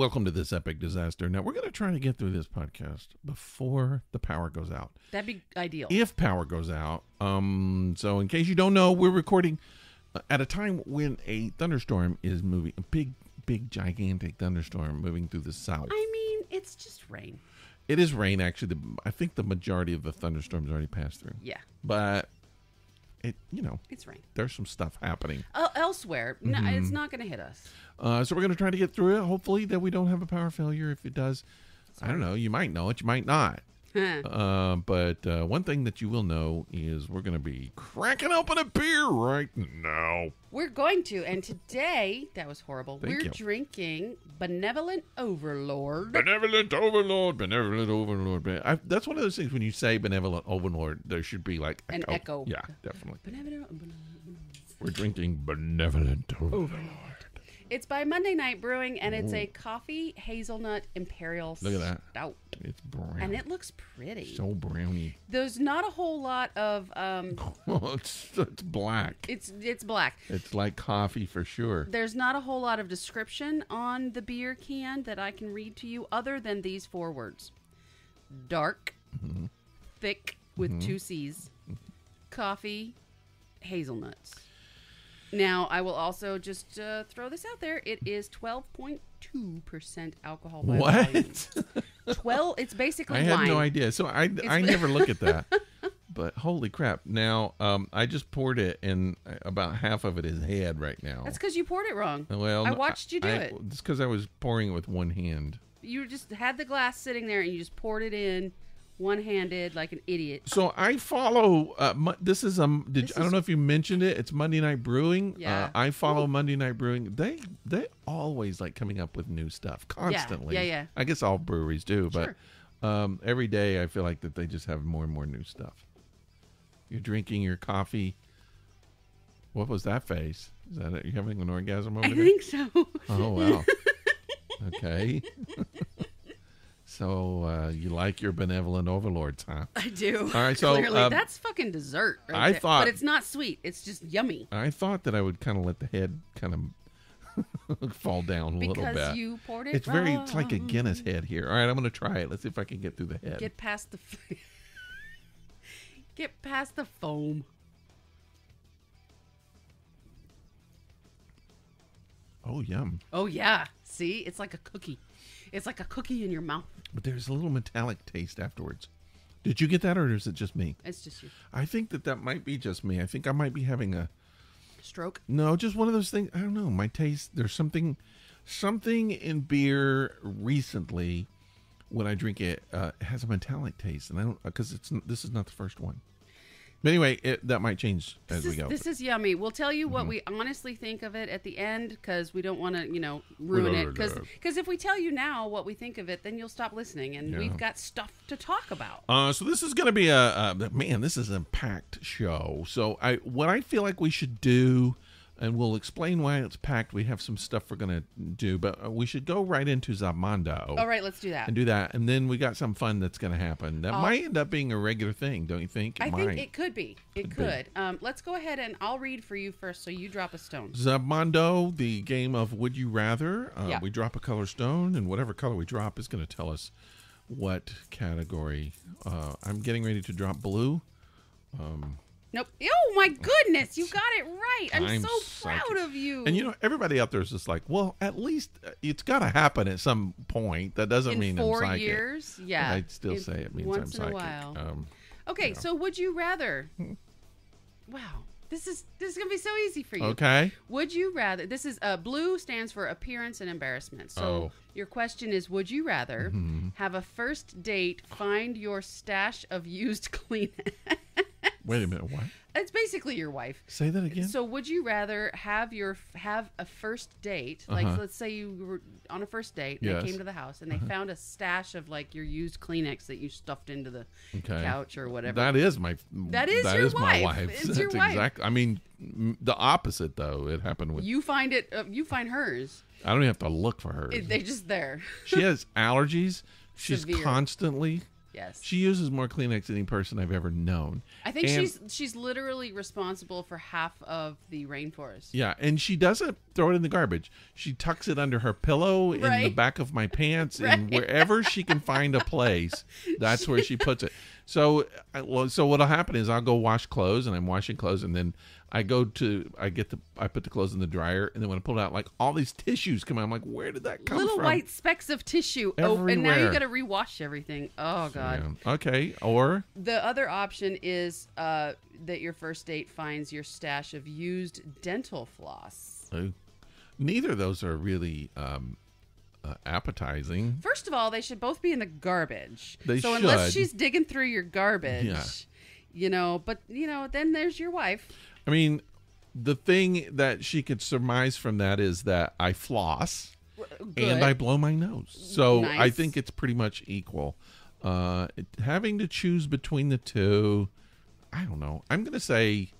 welcome to this epic disaster. Now, we're going to try to get through this podcast before the power goes out. That'd be ideal. If power goes out. So in case you don't know, we're recording at a time when a thunderstorm is moving, a big, gigantic thunderstorm moving through the south. I mean, it's just rain. It is rain, actually. I think the majority of the thunderstorms already passed through. Yeah. But, it's rain. There's some stuff happening. Elsewhere. No, it's not going to hit us. So we're going to try to get through it. Hopefully that we don't have a power failure. If it does, I don't know. You might know it. You might not. But one thing that you will know is we're going to be cracking open a beer right now. We're going to. And today, that was horrible. Thank you. Drinking Benevolent Overlord. Benevolent Overlord. Benevolent Overlord. That's one of those things when you say Benevolent Overlord, there should be like an echo. Yeah, definitely. Benevolent. We're drinking Benevolent Overlord. It's by Monday Night Brewing, and it's a coffee hazelnut imperial Look at that. stout. It's brown. And it looks pretty. So browny. There's not a whole lot of... it's black. It's black. It's like coffee for sure. There's not a whole lot of description on the beer can that I can read to you other than these 4 words. Dark, thick with 2 C's, coffee, hazelnuts. Now, I will also just throw this out there. It is 12.2% alcohol by volume. 12. It's basically wine. I had no idea. So I never look at that. But holy crap. Now, I just poured it, and about half of it is head right now. That's because you poured it wrong. Well, I watched you do it. It's because I was pouring it with one hand. You just had the glass sitting there, and you just poured it in one-handed like an idiot. So I follow this is I don't know if you mentioned it. It's Monday Night Brewing. Yeah. I follow Monday Night Brewing. They always like coming up with new stuff constantly. Yeah. I guess all breweries do, Sure. but every day I feel like that they just have more and more new stuff. You're drinking your coffee. What was that face? Is that it? You having an orgasm over there? I think so. Oh wow. Okay. So you like your Benevolent Overlords, huh? I do. All right, so clearly that's fucking dessert. Right there. Thought, but it's not sweet. It's just yummy. I thought that I would kind of let the head kind of fall down a little bit. Because you poured it. It's like a Guinness head here. All right, I'm going to try it. Let's see if I can get through the head. Get past the foam. Oh, yum. Oh yeah. See, it's like a cookie. It's like a cookie in your mouth. But there's a little metallic taste afterwards. Did you get that, or is it just me? It's just you. I think that might be just me. I think I might be having a stroke. No, just one of those things. I don't know. My taste. There's something in beer recently when I drink it has a metallic taste, and I don't because this is not the first one. But anyway, that might change as we go. This is yummy. We'll tell you what we honestly think of it at the end because we don't want to, ruin it. Because if we tell you now what we think of it, then you'll stop listening, and we've got stuff to talk about. So this is going to be this is a packed show. So what I feel like we should do, and we'll explain why it's packed. We have some stuff we're going to do, but we should go right into Zamando. All right, let's do that. And do that. And then we got some fun that's going to happen. That might end up being a regular thing, don't you think? I think it could be. It could. Let's go ahead and I'll read for you first, so you drop a stone. Zamando, the game of Would You Rather. Yeah. We drop a color stone, and whatever color we drop is going to tell us what category. I'm getting ready to drop blue. Nope. Oh, my goodness. You got it right. I'm so psychic. proud of you. And, everybody out there is just like, well, at least it's got to happen at some point. That doesn't mean I'm psychic. 4 years? Yeah. I'd still say it means I'm psychic. Once in a while. Okay, so would you rather? Wow. This is going to be so easy for you. Okay. Would you rather? This is blue stands for appearance and embarrassment. So your question is, would you rather have a first date find your stash of used Kleenex? Wait a minute, what? It's basically your wife. Say that again. So would you rather have a first date? Like, let's say you were on a first date and they came to the house and they found a stash of like your used Kleenex that you stuffed into the couch or whatever. That is your my wife. wife. It's your wife. Exactly. I mean, the opposite though. It happened with you find it. You find hers. I don't even have to look for hers. They're just there. She has allergies. She's Severe. constantly Yes. She uses more Kleenex than any person I've ever known. I think she's literally responsible for half of the rainforest. Yeah, and she doesn't throw it in the garbage. She tucks it under her pillow, in the back of my pants, and wherever she can find a place, that's where she puts it. So what'll happen is I'll go wash clothes, and I'm washing clothes, and then I put the clothes in the dryer, and then when I pull it out, like all these tissues come out. I'm like, where did that come from? Little white specks of tissue. Everywhere. Oh, and now you got to rewash everything. Oh God. Yeah. Okay. Or the other option is that your first date finds your stash of used dental floss. Neither of those are really appetizing. First of all, they should both be in the garbage. They should. Unless she's digging through your garbage, yeah. But then there's your wife. I mean, the thing that she could surmise from that is that I floss and I blow my nose. So nice. I think it's pretty much equal. Having to choose between the two, I don't know. I'm going to say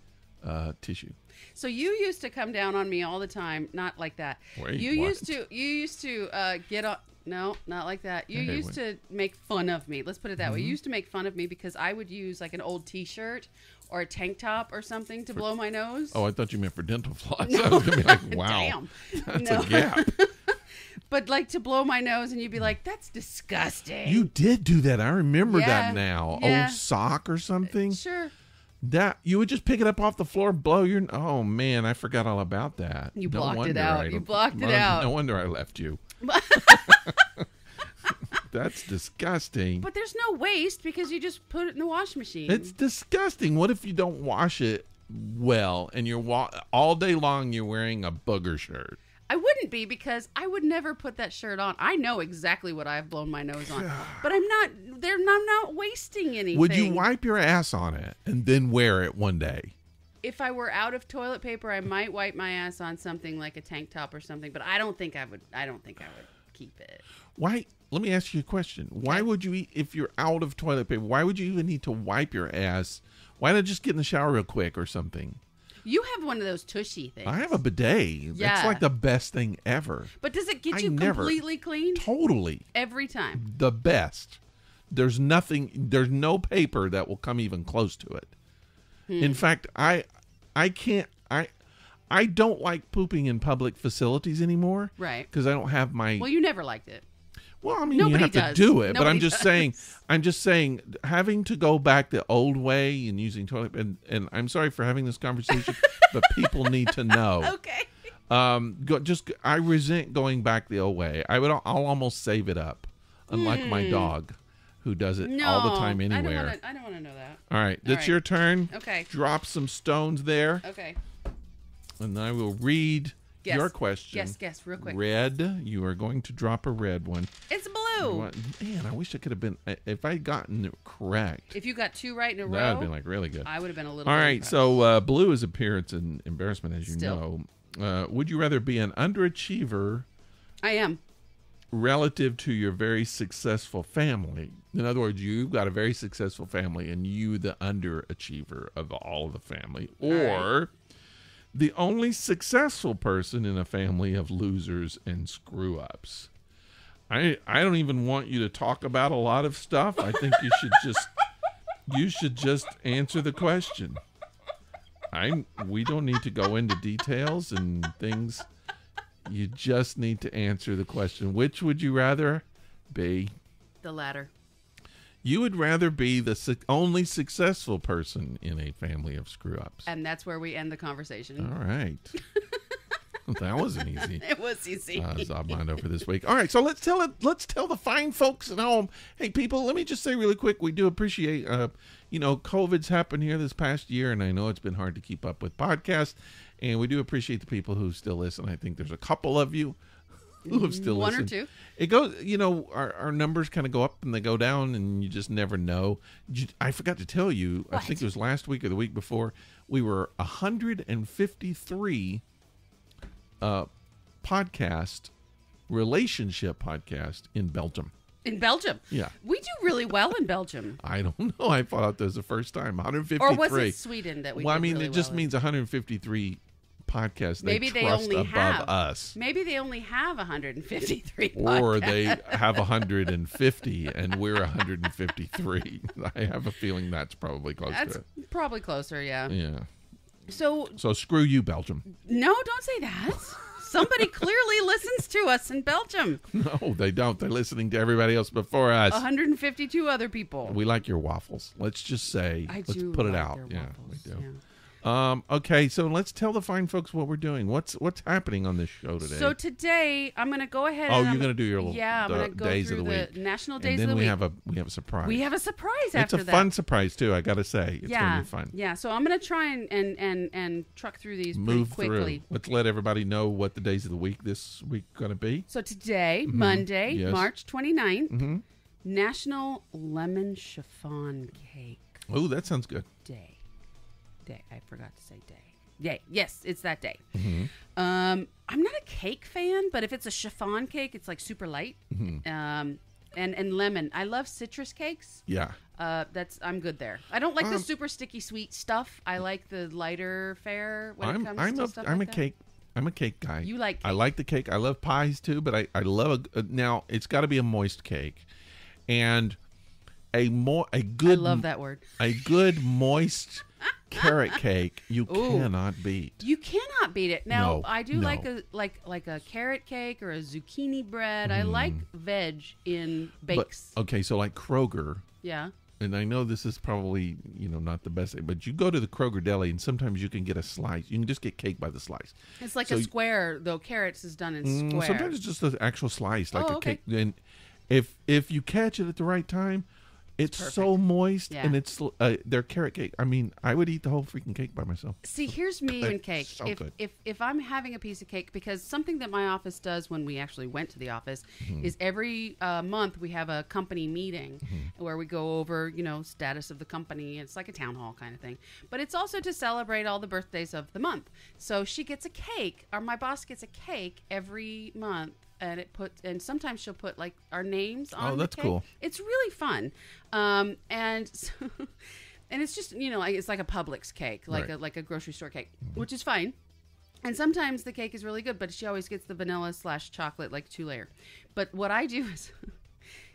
tissue. So you used to come down on me all the time. Not like that. Wait, you what? used to get on. No, not like that. You used to make fun of me. Let's put it that way. You used to make fun of me because I would use like an old T-shirt or a tank top or something to blow my nose. Oh, I thought you meant for dental floss. No. I was going to be like, wow, damn. That's a gap. But like to blow my nose, and you'd be like, "That's disgusting." You did do that. I remember that now. Yeah. Old sock or something. Sure. That you would just pick it up off the floor, blow your. Oh man, I forgot all about that. You blocked it out. You blocked it out. No wonder I left you. That's disgusting. But there's no waste because you just put it in the washing machine. It's disgusting. What if you don't wash it well and you're all day long you're wearing a booger shirt? I wouldn't be because I would never put that shirt on. I know exactly what I've blown my nose on, but I'm not wasting anything. Would you wipe your ass on it and then wear it one day? If I were out of toilet paper, I might wipe my ass on something like a tank top or something, but I don't think I would keep it. Why? Let me ask you a question. Why would you, if you're out of toilet paper, why would you even need to wipe your ass? Why not just get in the shower real quick or something? You have one of those tushy things. I have a bidet. Yeah. That's like the best thing ever. But does it get you completely clean? Totally. Every time. The best. There's no paper that will come even close to it. In fact, I don't like pooping in public facilities anymore. Right. Because I don't have my... Well, you never liked it. Well, I mean, Nobody you have does. to do it, but Nobody I'm just saying, having to go back the old way and using toilet, and I'm sorry for having this conversation, but people need to know. Okay. I resent going back the old way. I'll almost save it up, unlike my dog, who does it all the time anywhere. I don't want to know that. All right, that's your turn. Okay. Drop some stones there. Okay. And I will read your question. Guess, real quick. Red. You are going to drop a red one. It's blue. Man, I wish I could have been. If I had gotten it correct. If you got two right in a row, that would have been like really good. I would have been a little. All right, impressed. so blue is appearance and embarrassment, as you know. Would you rather be an underachiever? I am. Relative to your very successful family. In other words, you've got a very successful family, and you the underachiever of all of the family, or the only successful person in a family of losers and screw-ups. I don't even want you to talk about a lot of stuff. I think you should just answer the question. We don't need to go into details and things. You just need to answer the question. Which would you rather be? The latter. You would rather be the only successful person in a family of screw-ups. And that's where we end the conversation. All right. That wasn't easy. It was easy. Zobmondo for this week. All right, so let's tell the fine folks at home. Hey, people, let me just say really quick, we do appreciate, COVID's happened here this past year, and I know it's been hard to keep up with podcasts, and we do appreciate the people who still listen. I think there's a couple of you who have still listened. One or two. It goes, our numbers kind of go up and they go down, and you just never know. I forgot to tell you, What? I think it was last week or the week before, we were 153 relationship podcast in Belgium. In Belgium? Yeah. We do really well in Belgium. I don't know. I thought that was the first time. 153. Or was it Sweden that we did Well, I mean, really it just well means 153 podcast Maybe they they trust only above have us. Maybe they only have 153 Or podcasts. they have 150 and we're 153. I have a feeling that's probably close That's to it. probably closer, yeah. Yeah. So screw you, Belgium. no, don't say that. Somebody clearly listens to us in Belgium. No, they don't. They're listening to everybody else before us. 152 other people. We like your waffles. Let's just say, I let's do put it like out. their Yeah, waffles, we do. yeah. Okay, so let's tell the fine folks what we're doing. What's happening on this show today? So today I'm going to go ahead. Oh, and you're I'm going to do your little I'm going to go days through of the the week. national And days then of the we week. have a surprise. We have a surprise It's after a that. fun surprise too. I got to say, it's going to be fun. Yeah, so I'm going to try and truck through these Move pretty quickly. through. Let's let everybody know what the days of the week this week going to be. So today, Monday, Yes. March 29th, Mm-hmm. National Lemon Chiffon Cake Oh, that sounds good. Day. I forgot to say day. Yay. Yes, it's that day. Mm-hmm. I'm not a cake fan, but if it's a chiffon cake, it's like super light. Mm-hmm. And lemon. I love citrus cakes. Yeah. I'm good there. I don't like the super sticky sweet stuff. I like the lighter fare when it comes to stuff I'm like a that. cake. I'm a cake guy. You like I cake. like the cake. I love pies too, but I love now it's got to be a moist cake, and a good. I love that word. A good moist carrot cake you cannot beat. You cannot beat it. Now No, I do no. like a carrot cake or a zucchini bread. I like veg in bakes. But, okay, so like Kroger, Yeah. and I know this is probably not the best, but you go to the Kroger deli and sometimes you can get a slice. You can just get cake by the slice. It's like So a square, though carrots is done in square. Sometimes it's just an actual slice, like a okay. cake. And if you catch it at the right time, it's so moist, Yeah. and it's their carrot cake. I mean, I would eat the whole freaking cake by myself. See, here's me and cake. So good. If I'm having a piece of cake, because something that my office does when we actually went to the office is every month we have a company meeting where we go over, status of the company. It's like a town hall kind of thing. But it's also to celebrate all the birthdays of the month. So she gets a cake, or my boss gets a cake every month. And sometimes she'll put like our names on. Oh, that's the cake. cool. It's really fun, and it's just it's like a Publix cake, like Right. a grocery store cake, which is fine. And sometimes the cake is really good, but she always gets the vanilla / chocolate, like 2-layer. But what I do is,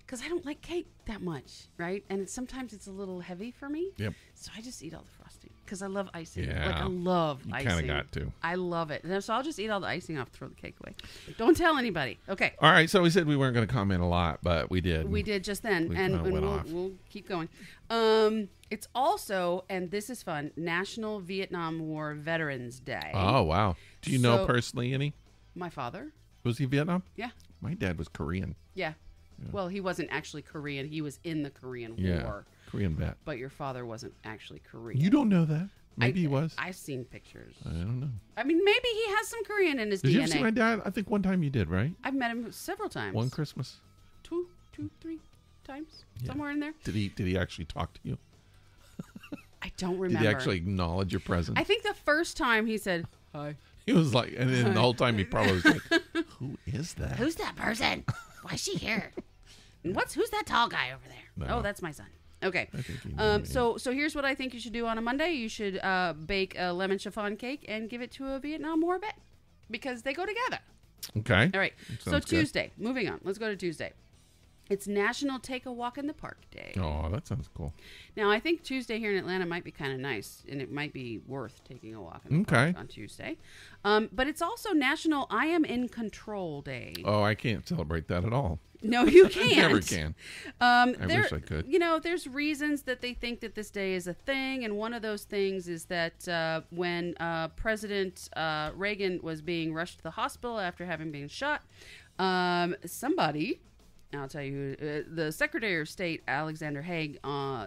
because I don't like cake that much, right? And sometimes it's a little heavy for me. Yep. So I just eat all the frosting because I love icing. Yeah. Like I love You icing. kind of got to. I love it. And so I'll just eat all the icing off, throw the cake away. Don't tell anybody. Okay. All right, so we said we weren't going to comment a lot, but we did. We did just then, We and kinda went off. we'll keep going. It's also, and this is fun, National Vietnam War Veterans Day. Oh, wow. Do you know So- personally any? My father? Was he Vietnam? Yeah. My dad was Korean. Yeah. Well, he wasn't actually Korean. He was in the Korean Yeah. War. Korean vet. But your father wasn't actually Korean. You don't know that? Maybe he was. I've seen pictures. I don't know. I mean, maybe he has some Korean in his Did DNA. you ever see my dad? I think one time you did, right? I've met him several times. One Christmas. Two, 3 times. Yeah. Somewhere in there. Did he actually talk to you? I don't Did remember. he actually acknowledge your presence? I think the first time he said, hi. He was like, and then the whole time he probably was like, "Who is that?" Who's that person? Why is she here? And who's that tall guy over there? No. Oh, that's my son. Okay. I think he knew me. So here's what I think you should do on a Monday. You should bake a lemon chiffon cake and give it to a Vietnam War vet because they go together. Okay. All right. So Sounds good. Tuesday. Moving on. Let's go to Tuesday. It's National Take a Walk in the Park Day. Oh, that sounds cool. Now, I think Tuesday here in Atlanta might be kind of nice, and it might be worth taking a walk in the Okay. park on Tuesday. But it's also National I Am in Control Day. Oh, I can't celebrate that at all. No, you I can't. never can. I wish I could. There's reasons that they think that this day is a thing, and one of those things is that when President Reagan was being rushed to the hospital after having been shot, somebody, I'll tell you who, the Secretary of State, Alexander Haig,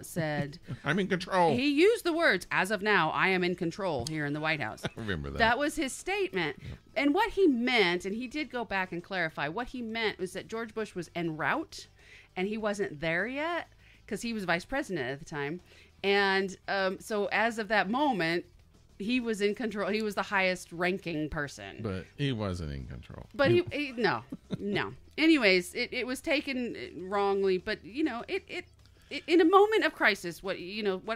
said I'm in control. he used the words, as of now, I am in control here in the White House. I remember that. That was his statement. Yep. And what he meant, and he did go back and clarify, what he meant was that George Bush was en route and he wasn't there yet because he was vice president at the time. And so as of that moment, he was in control. He was the highest ranking person. But he wasn't in control. But no. Anyways, it was taken wrongly, but it In a moment of crisis, what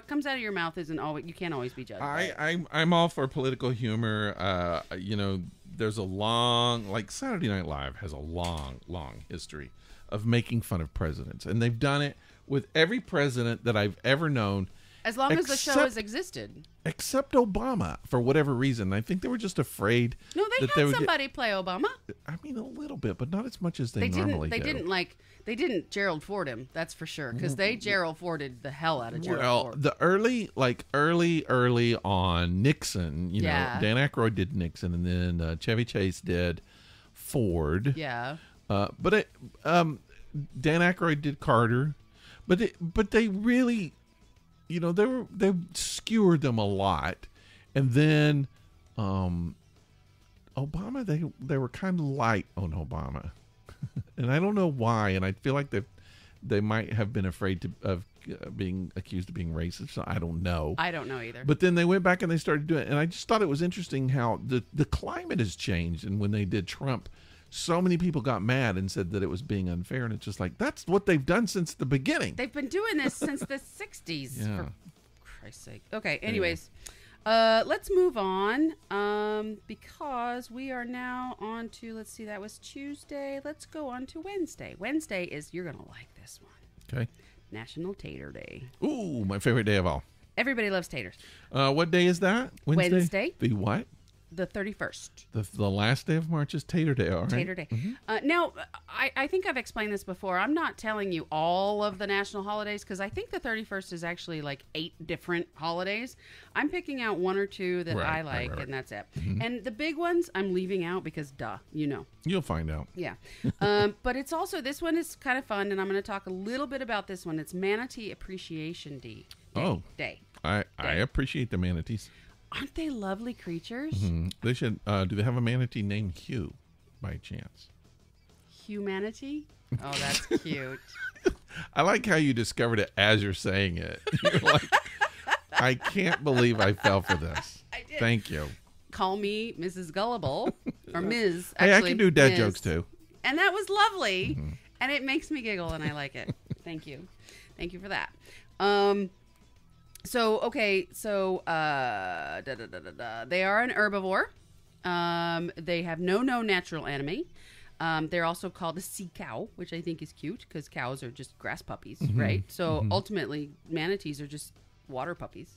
comes out of your mouth isn't always. You can't always be judged. I'm all for political humor. There's a long, like Saturday Night Live has a long history of making fun of presidents, and they've done it with every president that I've ever known. As long as the show has existed. Except Obama, for whatever reason. I think they were just afraid. No, they had somebody play Obama. I mean, a little bit, but not as much as they normally do. They didn't Gerald Ford him, that's for sure, because they Gerald Forded the hell out of Gerald Ford. The early on Nixon, Dan Aykroyd did Nixon, and then Chevy Chase did Ford. Yeah. But Dan Aykroyd did Carter, but they really, they skewered them a lot, and then Obama, they were kind of light on Obama. And I don't know why, and I feel like they might have been afraid of being accused of being racist. So I don't know. I don't know either. But then they went back and they started doing it, and I just thought it was interesting how the climate has changed. And when they did Trump, so many people got mad and said that it was being unfair, and it's just like, that's what they've done since the beginning. They've been doing this since the 60s, yeah. for Christ's sake. Okay, anyways. Let's move on, because we are now on to, let's see, that was Tuesday. Let's go on to Wednesday. Wednesday is, you're going to like this one. Okay. National Tater Day. Ooh, my favorite day of all. Everybody loves taters. What day is that? Wednesday. The what? The 31st. The last day of March is Tater Day, all right? Tater Day. Mm-hmm. Now, I think I've explained this before. I'm not telling you all of the national holidays, because I think the 31st is actually like 8 different holidays. I'm picking out 1 or 2 that I like, and that's it. Mm-hmm. And the big ones I'm leaving out because, You'll find out. Yeah. But it's also, this one is kind of fun, and I'm going to talk a little bit about this one. It's Manatee Appreciation Day. I appreciate the manatees. Aren't they lovely creatures? Mm-hmm. They should. Do they have a manatee named Hugh, by chance? Humanity? Oh, that's cute. I like how you discovered it as you're saying it. You're like, I can't believe I fell for this. I did. Thank you. Call me Mrs. Gullible, or Ms. Hey, actually, I can do dad Ms. jokes too. And that was lovely, and it makes me giggle, and I like it. Thank you for that. They are an herbivore. They have no natural enemy. They're also called a sea cow, which I think is cute because cows are just grass puppies, right? So ultimately, manatees are just water puppies.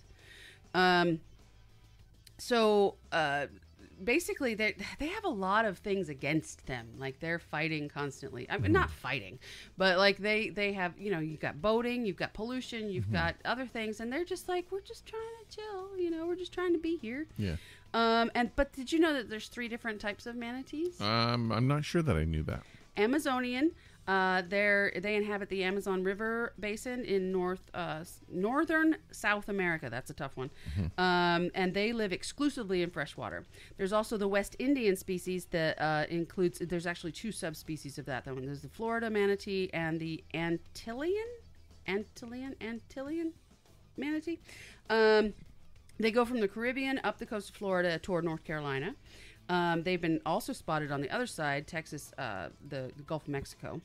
Basically, they have a lot of things against them. Like, they're fighting constantly. I mean, not fighting, but like they have, you've got boating, you've got pollution, you've got other things, and they're just like, we're just trying to chill. We're just trying to be here. Yeah. But did you know that there's 3 different types of manatees? I'm not sure that I knew that. Amazonian. They inhabit the Amazon River basin in northern South America. That's a tough one. And they live exclusively in freshwater. There's also the West Indian species that includes. There's actually 2 subspecies of that. There's the Florida manatee and the Antillean manatee. They go from the Caribbean up the coast of Florida toward North Carolina. They've been also spotted on the other side, Texas, the Gulf of Mexico.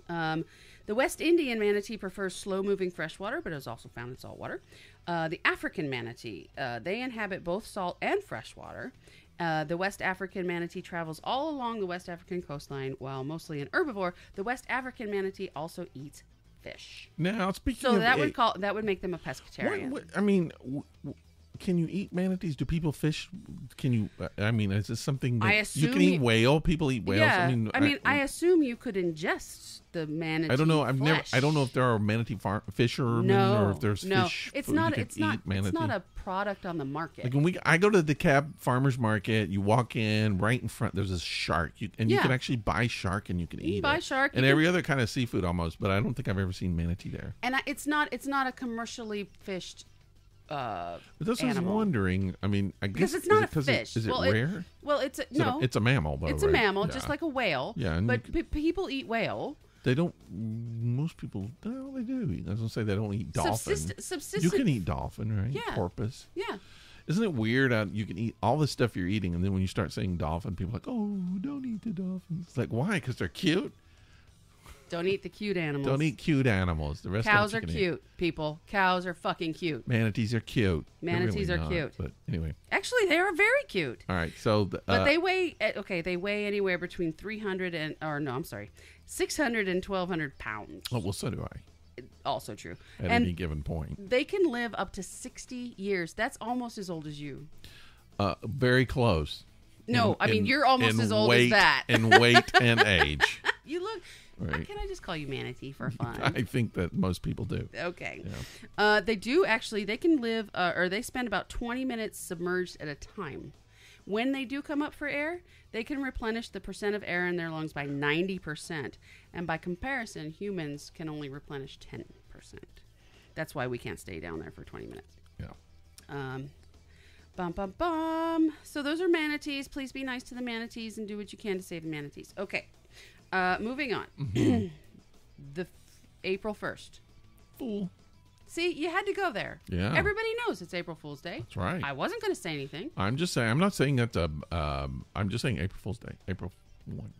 The West Indian manatee prefers slow-moving freshwater, but is also found in saltwater. The African manatee, they inhabit both salt and freshwater. The West African manatee travels all along the West African coastline. While mostly an herbivore, the West African manatee also eats fish. Now, speaking so of that would make them a pescatarian. Can you eat manatees? Do people fish? Can you? Is this something that you can eat whale? People eat whales. Yeah, I assume you could ingest the manatee. I don't know. Flesh. I don't know if there are manatee fishermen or if there's fish. It's food not. you It's can not. eat manatee. It's not a product on the market. Like when I go to the Cab Farmers Market, you walk in right in front. There's a shark, you can actually buy shark and you can eat it. Buy shark and every other kind of seafood almost, but I don't think I've ever seen manatee there. And it's not a commercially fished. But that's what I was wondering. I guess because it's not a fish. Is it rare? It's a mammal, though. It's a mammal, just like a whale. Yeah, but people eat whale. They don't. Most people, no, they do. I was gonna say they don't eat dolphin. Subsistence. You can eat dolphin, right? Yeah. Porpoise. Yeah. Isn't it weird? You can eat all the stuff you're eating, and then when you start saying dolphin, people are like, "Oh, don't eat the dolphins." It's like, why? Because they're cute. Don't eat the cute animals. Don't eat cute animals. The rest Cows of are them you can cute, people. Cows are fucking cute. eat. Manatees are cute. They're Manatees really are not, cute. But anyway. Actually, they are very cute. All right. So, But they weigh, they weigh anywhere between 600 and 1,200 pounds. oh, well, so do I. Also true. At And any given point. they can live up to 60 years. That's almost as old as you. Very close. No, I mean, you're almost as old weight, as that. in weight and age. You look... Right. Can I just call you Manatee for fun? I think that most people do. Okay. Yeah. They do actually, they can live, or they spend about 20 minutes submerged at a time. When they do come up for air, they can replenish the percent of air in their lungs by 90%. And by comparison, humans can only replenish 10%. That's why we can't stay down there for 20 minutes. Yeah. So those are manatees. Please be nice to the manatees and do what you can to save the manatees. Okay. Moving on. April 1st. Fool. See, you had to go there. Yeah. Everybody knows it's April Fool's Day. That's right. I wasn't going to say anything. I'm just saying. I'm not saying that. I'm just saying April Fool's Day. April 1.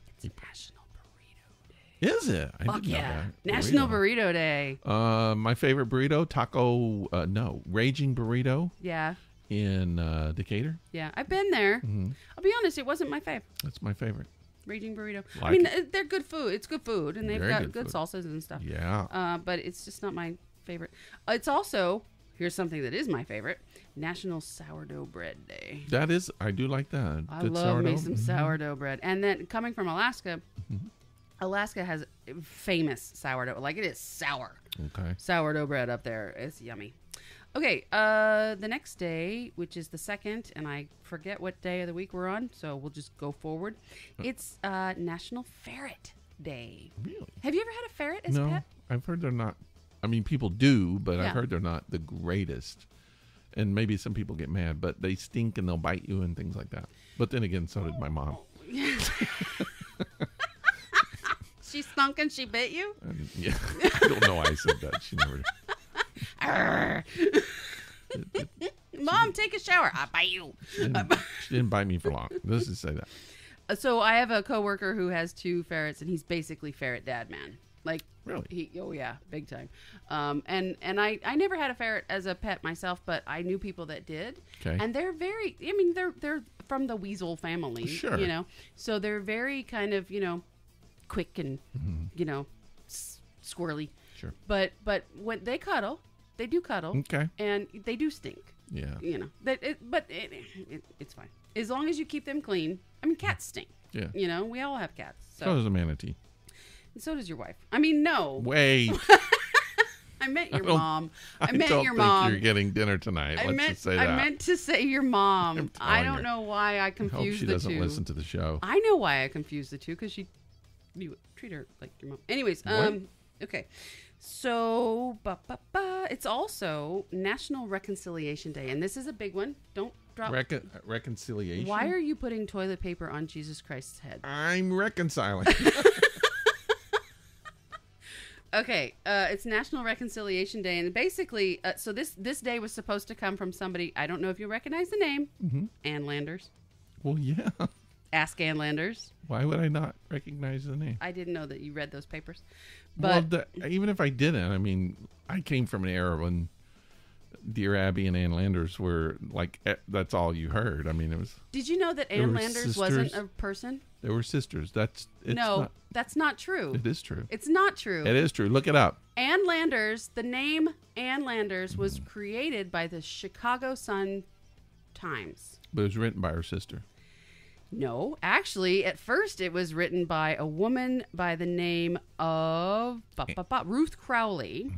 It's National Burrito Day. Is it? I Fuck didn't know yeah. that. National Burrito Day. My favorite burrito, Raging Burrito Yeah. in Decatur. Yeah. I've been there. Mm-hmm. I'll be honest, it wasn't my favorite. That's my favorite. Raging Burrito. Like I mean, it. they're good food. It's good food, and they've Very got good good food. salsas and stuff. Yeah. But it's just not my favorite. It's also, here's something that is my favorite, National Sourdough Bread Day. That is, I do like that. I Good love me sourdough. some sourdough bread. And then coming from Alaska, Alaska has famous sourdough. Like, it is sour. Okay. Sourdough bread up there. It's yummy. Okay, the next day, which is the 2nd, and I forget what day of the week we're on, so we'll just go forward. It's National Ferret Day. Really? Have you ever had a ferret as a No, pet? I've heard they're not. I mean, people do, but Yeah. I've heard they're not the greatest. And maybe some people get mad, but they stink and they'll bite you and things like that. But then again, so did my mom. She stunk and she bit you? And, yeah, I don't know why I said that. She never. Mom, take a shower. I'll bite you. She didn't bite me for long. Let's just say that. So I have a coworker who has 2 ferrets, and he's basically ferret dad man. Like, Really? Oh yeah, big time. And I never had a ferret as a pet myself, but I knew people that did. Okay. And they're very. I mean, they're from the weasel family. Sure. You know, so they're very kind of quick and squirrely. Sure. But when they cuddle, they do cuddle. Okay. And they do stink. Yeah. It's fine as long as you keep them clean. I mean, cats stink. Yeah. We all have cats. So So does a manatee. and so does your wife. I mean, no. Wait. I meant your mom. I meant don't your think mom. you're getting dinner tonight. Let's just say that. I meant to say your mom. I telling don't her. know why I I hope confused she the doesn't two. listen to the show. I know why I confused the two because you treat her like your mom. Anyways, What? okay. So, it's also National Reconciliation Day, and this is a big one. Don't drop. Reconciliation? Why are you putting toilet paper on Jesus Christ's head? I'm reconciling. Okay, it's National Reconciliation Day, and basically, so this day was supposed to come from somebody. I don't know if you recognize the name, Ann Landers. Well, yeah. Ask Ann Landers. Why would I not recognize the name? I didn't know that you read those papers, but Even if I didn't, I mean, I came from an era when Dear Abby and Ann Landers were like, that's all you heard. I mean, it was. did you know that They Ann were Landers wasn't sisters. a person? They were sisters. That's Not true. It is true. It's not true. It is true. Look it up. Ann Landers, the name Ann Landers was created by the Chicago Sun-Times. But it was written by her sister. No, actually, at first it was written by a woman by the name of Ruth Crowley.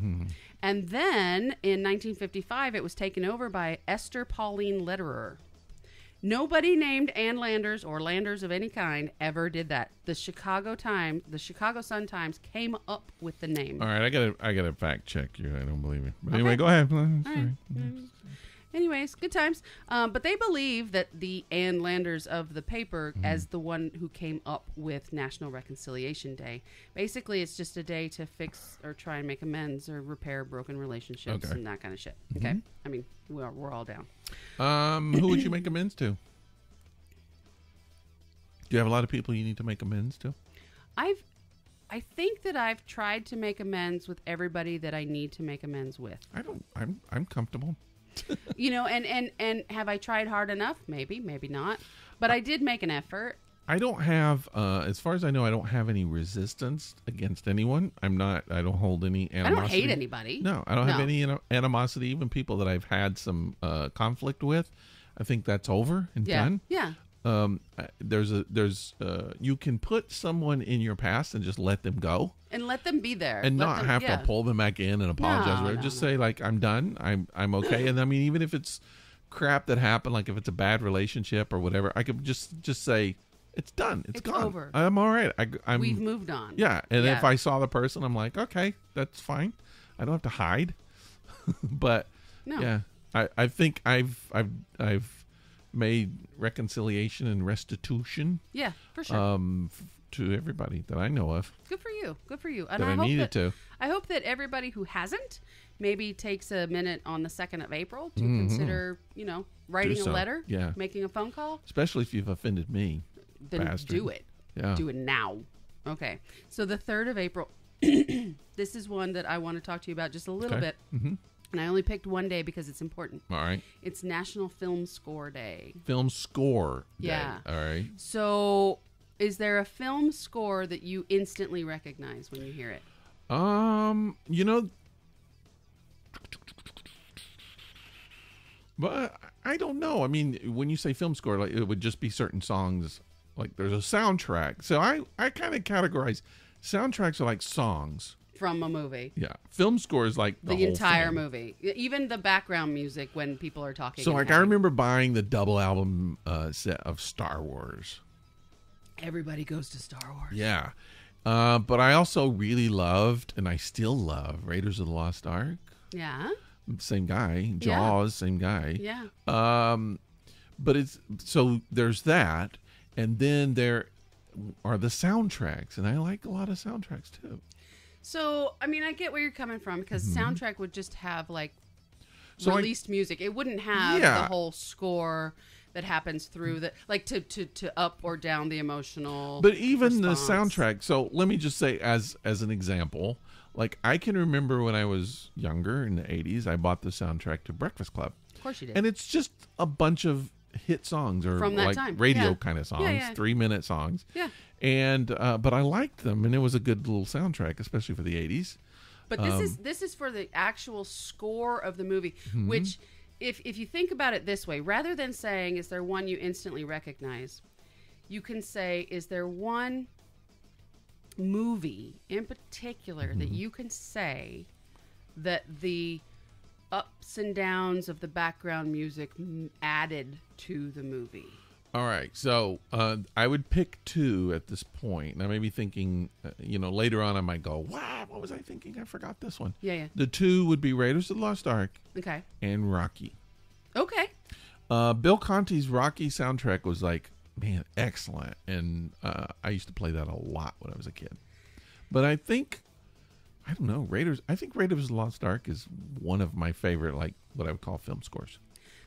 And then in 1955, it was taken over by Esther Pauline Lederer. Nobody named Ann Landers or Landers of any kind ever did that. The Chicago Sun-Times came up with the name. All right, I gotta fact check you. I don't believe you. But anyway, go ahead. Sorry. Anyways, good times. But they believe that the Ann Landers of the paper as the one who came up with National Reconciliation Day. Basically, it's just a day to fix or try and make amends or repair broken relationships and that kind of shit. Okay? I mean, we're all down. Who would you make amends to? Do you have a lot of people you need to make amends to? I think that I've tried to make amends with everybody that I need to make amends with. I'm comfortable. And have I tried hard enough? Maybe not. But I did make an effort. I don't have, as far as I know, I don't have any resistance against anyone. I don't hold any animosity. I don't hate anybody. No, I don't have any animosity. Even people that I've had some conflict with, I think that's over and done. Yeah. You can put someone in your past and just let them go. And let them be there. And not have to pull them back in and apologize. No, just say, like, I'm done. I'm okay. And I mean, even if it's crap that happened, like if it's a bad relationship or whatever, I could just say, it's done. It's gone. Over. I'm all right. We've moved on. Yeah. And if I saw the person, I'm like, okay, that's fine. I don't have to hide. But no. Yeah, I think I've made reconciliation and restitution. Yeah, for sure. To everybody that I know of. Good for you. And I needed to. I hope that everybody who hasn't maybe takes a minute on the 2nd of April to consider, writing a letter, making a phone call. Especially if you've offended me. Then bastard. do it. Yeah. Do it now. Okay. So the 3rd of April, this is one that I want to talk to you about just a little bit. Mm-hmm. And I only picked one day because it's important. All right. It's National Film Score Day. Film Score Day. Yeah. All right. So is there a film score that you instantly recognize when you hear it? But I don't know. I mean, when you say film score, like it would just be certain songs. Like there's a soundtrack. So I kind of categorize soundtracks are like songs from a movie. Yeah, film score is like the whole entire thing. Movie, even the background music when people are talking. So like I remember buying the double album set of Star Wars. Everybody goes to Star Wars. Yeah, but I also really loved, and I still love, Raiders of the Lost Ark. Yeah. Same guy. Jaws, same guy. Yeah. But it's so there's that, and then there are the soundtracks, and I like a lot of soundtracks too. So I mean, I get where you're coming from because soundtrack would just have like released music. It wouldn't have the whole score that happens through the like to up or down the emotional. But even response. the soundtrack. So let me just say, as an example. Like, I can remember when I was younger in the 80s, I bought the soundtrack to Breakfast Club. Of course you did. And it's just a bunch of hit songs or from that like time. radio kind of songs, 3-minute songs. Yeah. And but I liked them, and it was a good little soundtrack, especially for the 80s. But this is for the actual score of the movie, which if you think about it this way, rather than saying is there one you instantly recognize, you can say is there one movie in particular that you can say that the ups and downs of the background music added to the movie. All right, so I would pick 2 at this point. Now, maybe thinking, later on I might go, wow, what was I thinking? I forgot this one. Yeah. The 2 would be Raiders of the Lost Ark. Okay. And Rocky. Okay. Bill Conti's Rocky soundtrack was like, man, excellent. And I used to play that a lot when I was a kid. But I think Raiders of the Lost Ark is one of my favorite, like, what I would call film scores.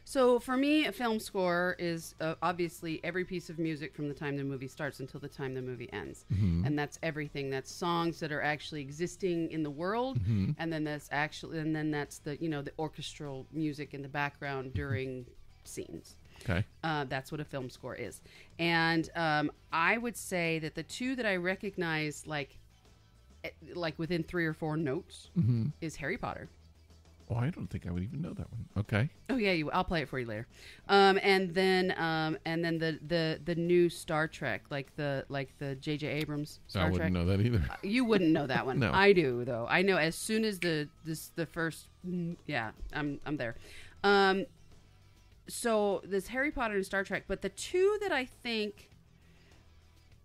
So for me, a film score is obviously every piece of music from the time the movie starts until the time the movie ends. And that's everything. That's songs that are actually existing in the world. And then that's the, the orchestral music in the background during scenes. Okay. That's what a film score is. And I would say that the 2 that I recognize like within 3 or 4 notes is Harry Potter. Oh, I don't think I would even know that one. Okay. Oh yeah, I'll play it for you later. And then the new Star Trek, like the J.J. Abrams Star Trek. I wouldn't know that either. You wouldn't know that one. No. I do though. I know as soon as the first. Yeah, I'm there. So there's Harry Potter and Star Trek, but the 2 that I think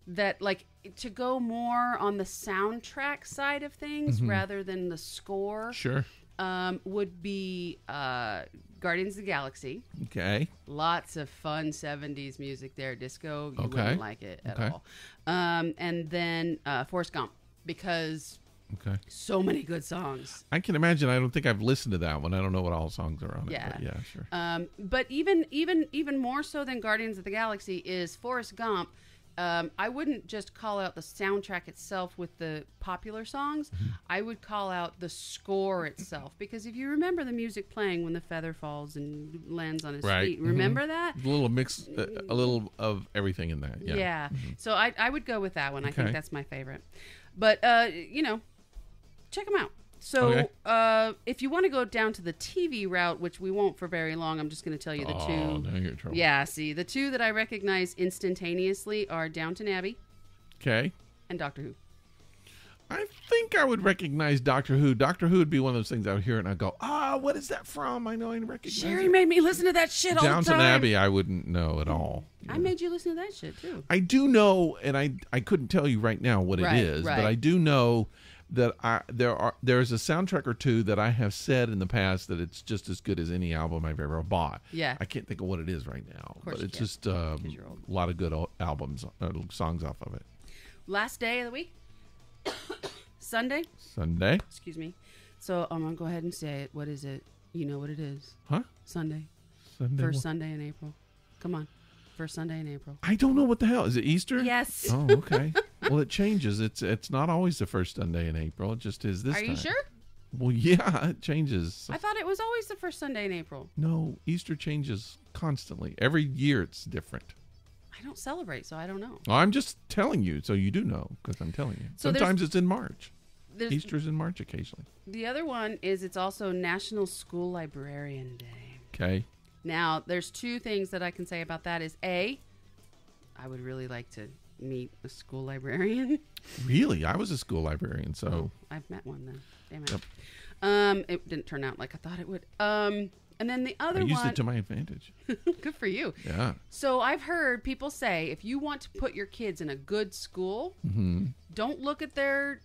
that like to go more on the soundtrack side of things rather than the score. Sure. Would be Guardians of the Galaxy. Okay. Lots of fun 70s music there. Disco, you wouldn't like it at all. And then Forrest Gump, because so many good songs. I can imagine. I don't think I've listened to that one. I don't know what all songs are on it. Yeah. But yeah, sure. But even more so than Guardians of the Galaxy is Forrest Gump I wouldn't just call out the soundtrack itself with the popular songs. I would call out the score itself, because if you remember the music playing when the feather falls and lands on his feet, remember that? A little mix, a little of everything in that. Yeah. So I would go with that one. Okay. I think that's my favorite. But check them out. So if you want to go down to the TV route, which we won't for very long, I'm just going to tell you the two. Oh, now you're in trouble. Yeah, see, the two that I recognize instantaneously are Downton Abbey Okay. and Doctor Who. I think I would recognize Doctor Who. Doctor Who would be one of those things I would hear it and I'd go, what is that from? I know I recognize Cheri it. made me listen to that shit all the time. Downton Abbey, I wouldn't know at all. I made you listen to that shit, too. I do know, and I couldn't tell you right now what it is, but I do know that there's a soundtrack or two that I have said in the past that it's just as good as any album I've ever bought. Yeah. I can't think of what it is right now, but it's just you're a lot of good albums, songs off of it. Last day of the week? Sunday? Excuse me. So I'm going to go ahead and say it. What is it? You know what it is. Huh? Sunday. Sunday. First Sunday in April. Come on. First Sunday in April. I don't know what the hell. Is it Easter? Yes. Oh, okay. Well, it changes. It's not always the first Sunday in April. It just is this time. Are you sure? Well, yeah, it changes. I thought it was always the first Sunday in April. No, Easter changes constantly. Every year it's different. I don't celebrate, so I don't know. Well, I'm just telling you, so you do know, because I'm telling you. So sometimes it's in March. Easter's in March occasionally. The other one is it's also National School Librarian Day. Okay. Now, there's two things that I can say about that is I would really like to meet a school librarian. Really? I was a school librarian, so. I've met one then. Damn it. Yep. It didn't turn out like I thought it would. And then the other one. I used it to my advantage. Good for you. Yeah. So I've heard people say if you want to put your kids in a good school, don't look at their,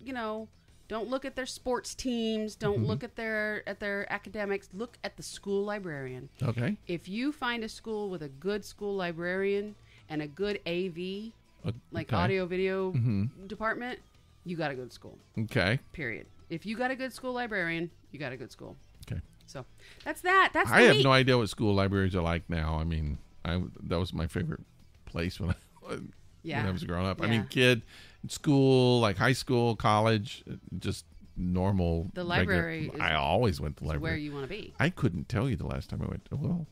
don't look at their sports teams. Don't look at their academics. Look at the school librarian. Okay. If you find a school with a good school librarian and a good AV, like audio video department, you got a good school. Okay. Period. If you got a good school librarian, you got a good school. Okay. So that's that. That's I have no idea what school libraries are like now. I mean, that was my favorite place when I was growing up. Yeah. I mean, school, like high school, college, just normal. The library. I always went to the library. Where you want to be. I couldn't tell you the last time I went. Well,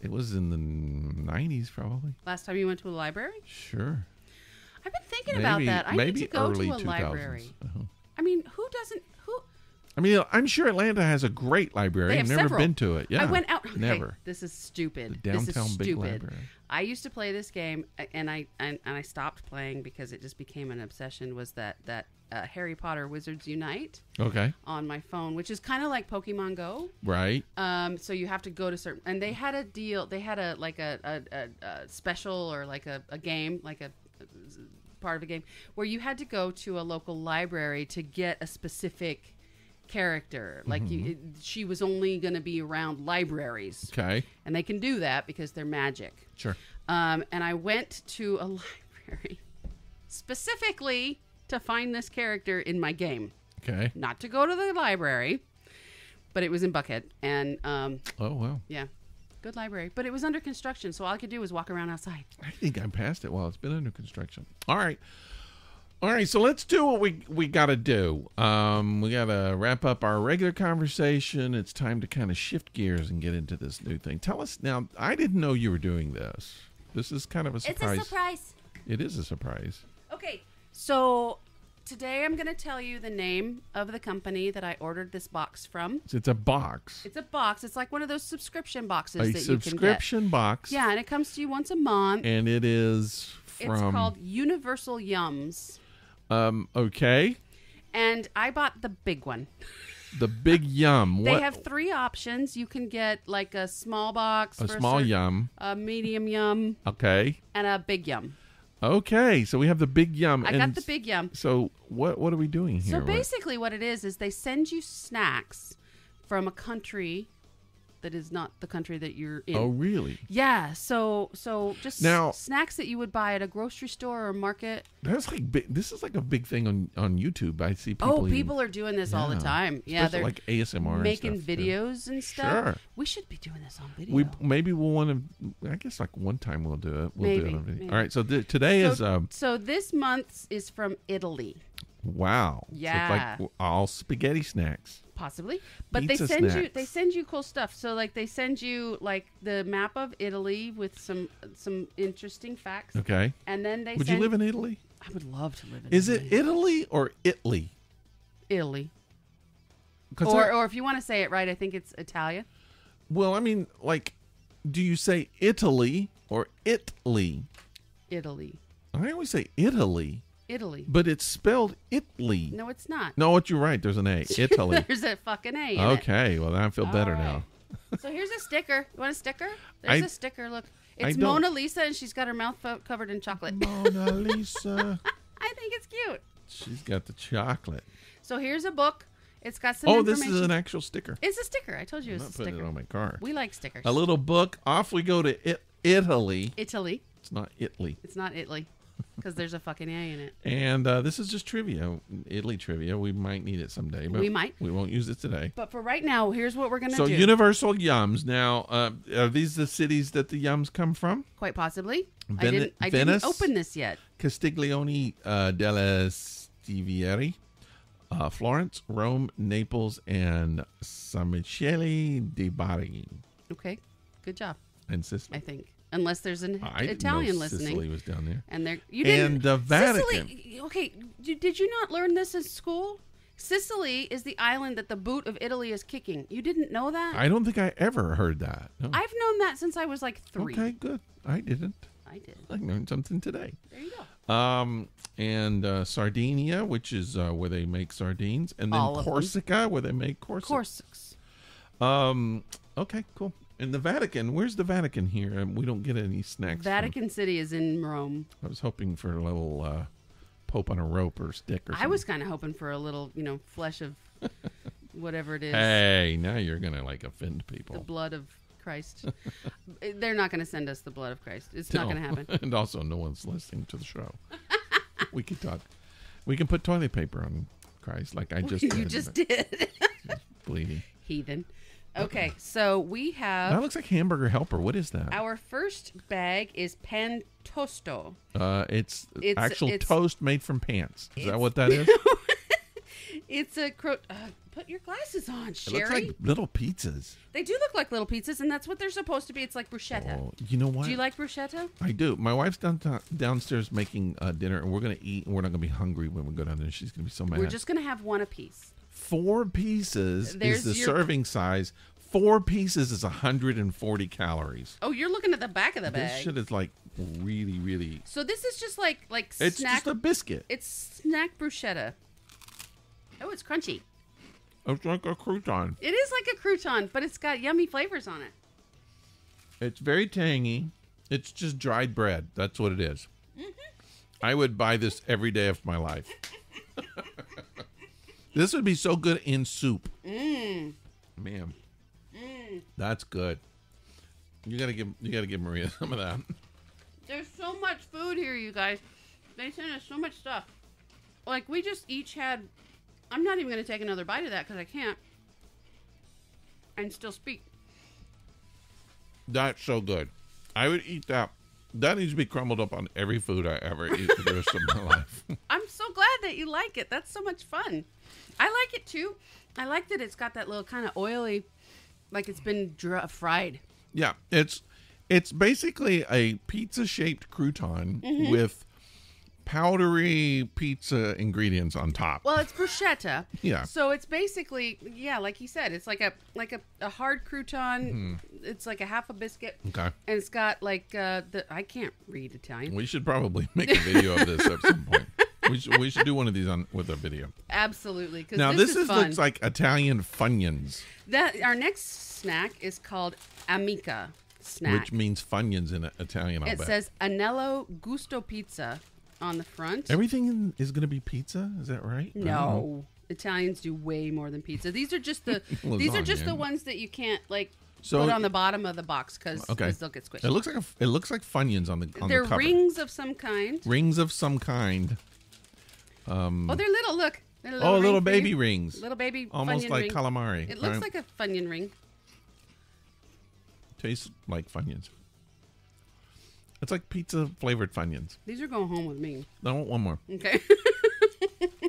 it was in the 90s probably. Last time you went to a library? Sure. I've been thinking about that. I need to go to a library. I mean, who doesn't? I mean, I'm sure Atlanta has a great library. I've never been to it. Yeah, I went out. Never. Okay, this is stupid. The downtown this is big stupid. library. I used to play this game, and I stopped playing because it just became an obsession. Was that Harry Potter Wizards Unite? Okay. On my phone, which is kind of like Pokemon Go. Right. So you have to go to certain, and they had a deal. They had a special or like a game, like a part of a game where you had to go to a local library to get a specific character. Like she was only going to be around libraries. Okay. And they can do that because they're magic. Sure. And I went to a library specifically to find this character in my game. Okay. Not to go to the library, but it was in Buckhead. And oh, wow. Yeah. Good library. But it was under construction, so all I could do was walk around outside. I think I passed it while it's been under construction. All right, so let's do what we got to do. We got to wrap up our regular conversation. It's time to kind of shift gears and get into this new thing. Tell us now, I didn't know you were doing this. This is kind of a surprise. It's a surprise. It is a surprise. Okay, so today I'm going to tell you the name of the company that I ordered this box from. It's a box. It's a box. It's like one of those subscription boxes that you can get. A subscription box. Yeah, and it comes to you once a month. And it is from... It's called Universal Yums. Okay. And I bought the big one. The big yum. They have 3 options. You can get like a small box. A small yum. A medium yum. Okay. And a big yum. Okay, so we have the big yum. I got the big yum. So what are we doing here? So basically what it is they send you snacks from a country that is not the country that you're in. Oh, really? Yeah. So just Now- snacks that you would buy at a grocery store or market. That's like this is like a big thing on YouTube. I see people. Oh, eating, people are doing this all the time. Yeah, especially they're like ASMR, making and stuff, videos and stuff. Sure. We should be doing this on video. We'll want to. I guess like one time we'll do it. We'll do it on video. Maybe. All right. So today is So this month's is from Italy. wow. Yeah. So it's like all spaghetti snacks. Possibly, but Pizza they snacks. send you cool stuff. So like they send you like the map of Italy with some interesting facts. Okay. And then they Would send, you live in Italy? I would love to live in Is Italy. it Italy or Italy? Italy? 'Cause Or if you want to say it right, I think it's Italia. well, I mean, like, do you say Italy or Italy? Italy. I always say Italy, Italy. but it's spelled Italy. No, it's not. No, what you're right. There's an A. Italy. There's a fucking A in it. Okay. Well, I feel better All now. right. So here's a sticker. You want a sticker? There's I- a sticker. Look. I It's don't- Mona Lisa, and she's got her mouth covered in chocolate. Mona Lisa. I think it's cute. She's got the chocolate. So here's a book. It's got some Oh, information. this is an actual sticker. It's a sticker. I told you I'm it's not a putting sticker. it on my car. We like stickers. A little book. Off we go to Italy. Italy. It's not Italy. It's not Italy because there's a fucking A in it. And this is just trivia, Italy trivia. We might need it someday, but We might. We won't use it today. But for right now, here's what we're gonna So do. Universal Yums. Now, are these the cities that the Yums come from? Quite possibly. Venice? I didn't open this yet. Castiglione della Stivieri, Florence, Rome, Naples, and San Michele di Bari, Okay. Good job. and Sicily. I think. Unless there's an I didn't Italian know listening. Sicily was down there. And they're you didn't. And the Vatican. Sicily. Okay. Did you not learn this in school? Sicily is the island that the boot of Italy is kicking. You didn't know that? I don't think I ever heard that. No. I've known that since I was like 3. Okay, good. I didn't. I did. I learned something today. There you go. And Sardinia, which is where they make sardines, and then All of them. Corsica, where they make Corsica. Okay, cool. And the Vatican, where's the Vatican here? We don't get any snacks. Vatican City is in Rome. I was hoping for a little Pope on a rope or stick or something. I was kind of hoping for a little, flesh of whatever it is. Hey, now you're gonna like offend The people. blood of Christ. They're not going to send us the blood of Christ. It's not going to happen. And also, no one's listening to the show. We could talk. We can put toilet paper on Christ, like I just did. You just did. Bleeding. Heathen. Okay, so we That have looks like Hamburger Helper. What is that? our first bag is pan tosto. It's It's- actual it's- toast made from pants. Is that what that is? It's a put your glasses on, It looks Cheri. like little pizzas. They do look like little pizzas, and that's what they're supposed to be. It's like bruschetta. Oh, you know what? Do you like bruschetta? I do. My wife's downstairs making dinner, and we're going to eat, and we're not going to be hungry when we go down there. She's going to be so mad. We're just going to have one apiece. 4 pieces There's is the your- serving size. 4 pieces is 140 calories. Oh, you're looking at the back of the This bag. shit is like really, really. So this is just like It's snack. just a biscuit. It's snack bruschetta. Oh, it's crunchy. It's like a crouton. It is like a crouton, but it's got yummy flavors on it. It's very tangy. It's just dried bread. That's what it is. I would buy this every day of my life. This would be so good in soup. Man, that's good. You gotta give Maria some of that. There's so much food here, you guys. They sent us so much stuff. Like, we just each had... I'm not even going to take another bite of that because I can't. And still speak. That's so good. I would eat that. That needs to be crumbled up on every food I ever eat for the rest of my life. I'm so glad that you like it. That's so much fun. I like it, too. I like that it's got that little kind of oily... Like it's been fried. Yeah, it's basically a pizza-shaped crouton with powdery pizza ingredients on top. Well, it's bruschetta. Yeah. So it's basically, yeah, like you said, it's like a hard crouton. It's like a half a biscuit. Okay. And it's got like I can't read Italian. We should probably make a video of this at some point. We should do one of these with a video. Absolutely. 'Cause Now this is fun. looks like Italian Funyuns, Our next snack is called Amica snack. which means Funyuns in Italian. I'll It bet. says Anello Gusto Pizza on the front. Everything is going to be pizza. Is that right? I don't know. No. Italians do way more than pizza. These are just the these are just Lasagna. the ones that you can't like So put on the bottom of the box because okay. they'll get squished. It looks like Funyuns on the They're cover. rings of some kind. Rings of some kind. Oh, they're little. Look. They're little Little ring for baby you. rings. Little baby Almost Funyun like ring. calamari. It looks right? like a Funyun ring. Tastes like Funyuns. It's like pizza flavored Funyuns. These are going home with me. I want one more. Okay.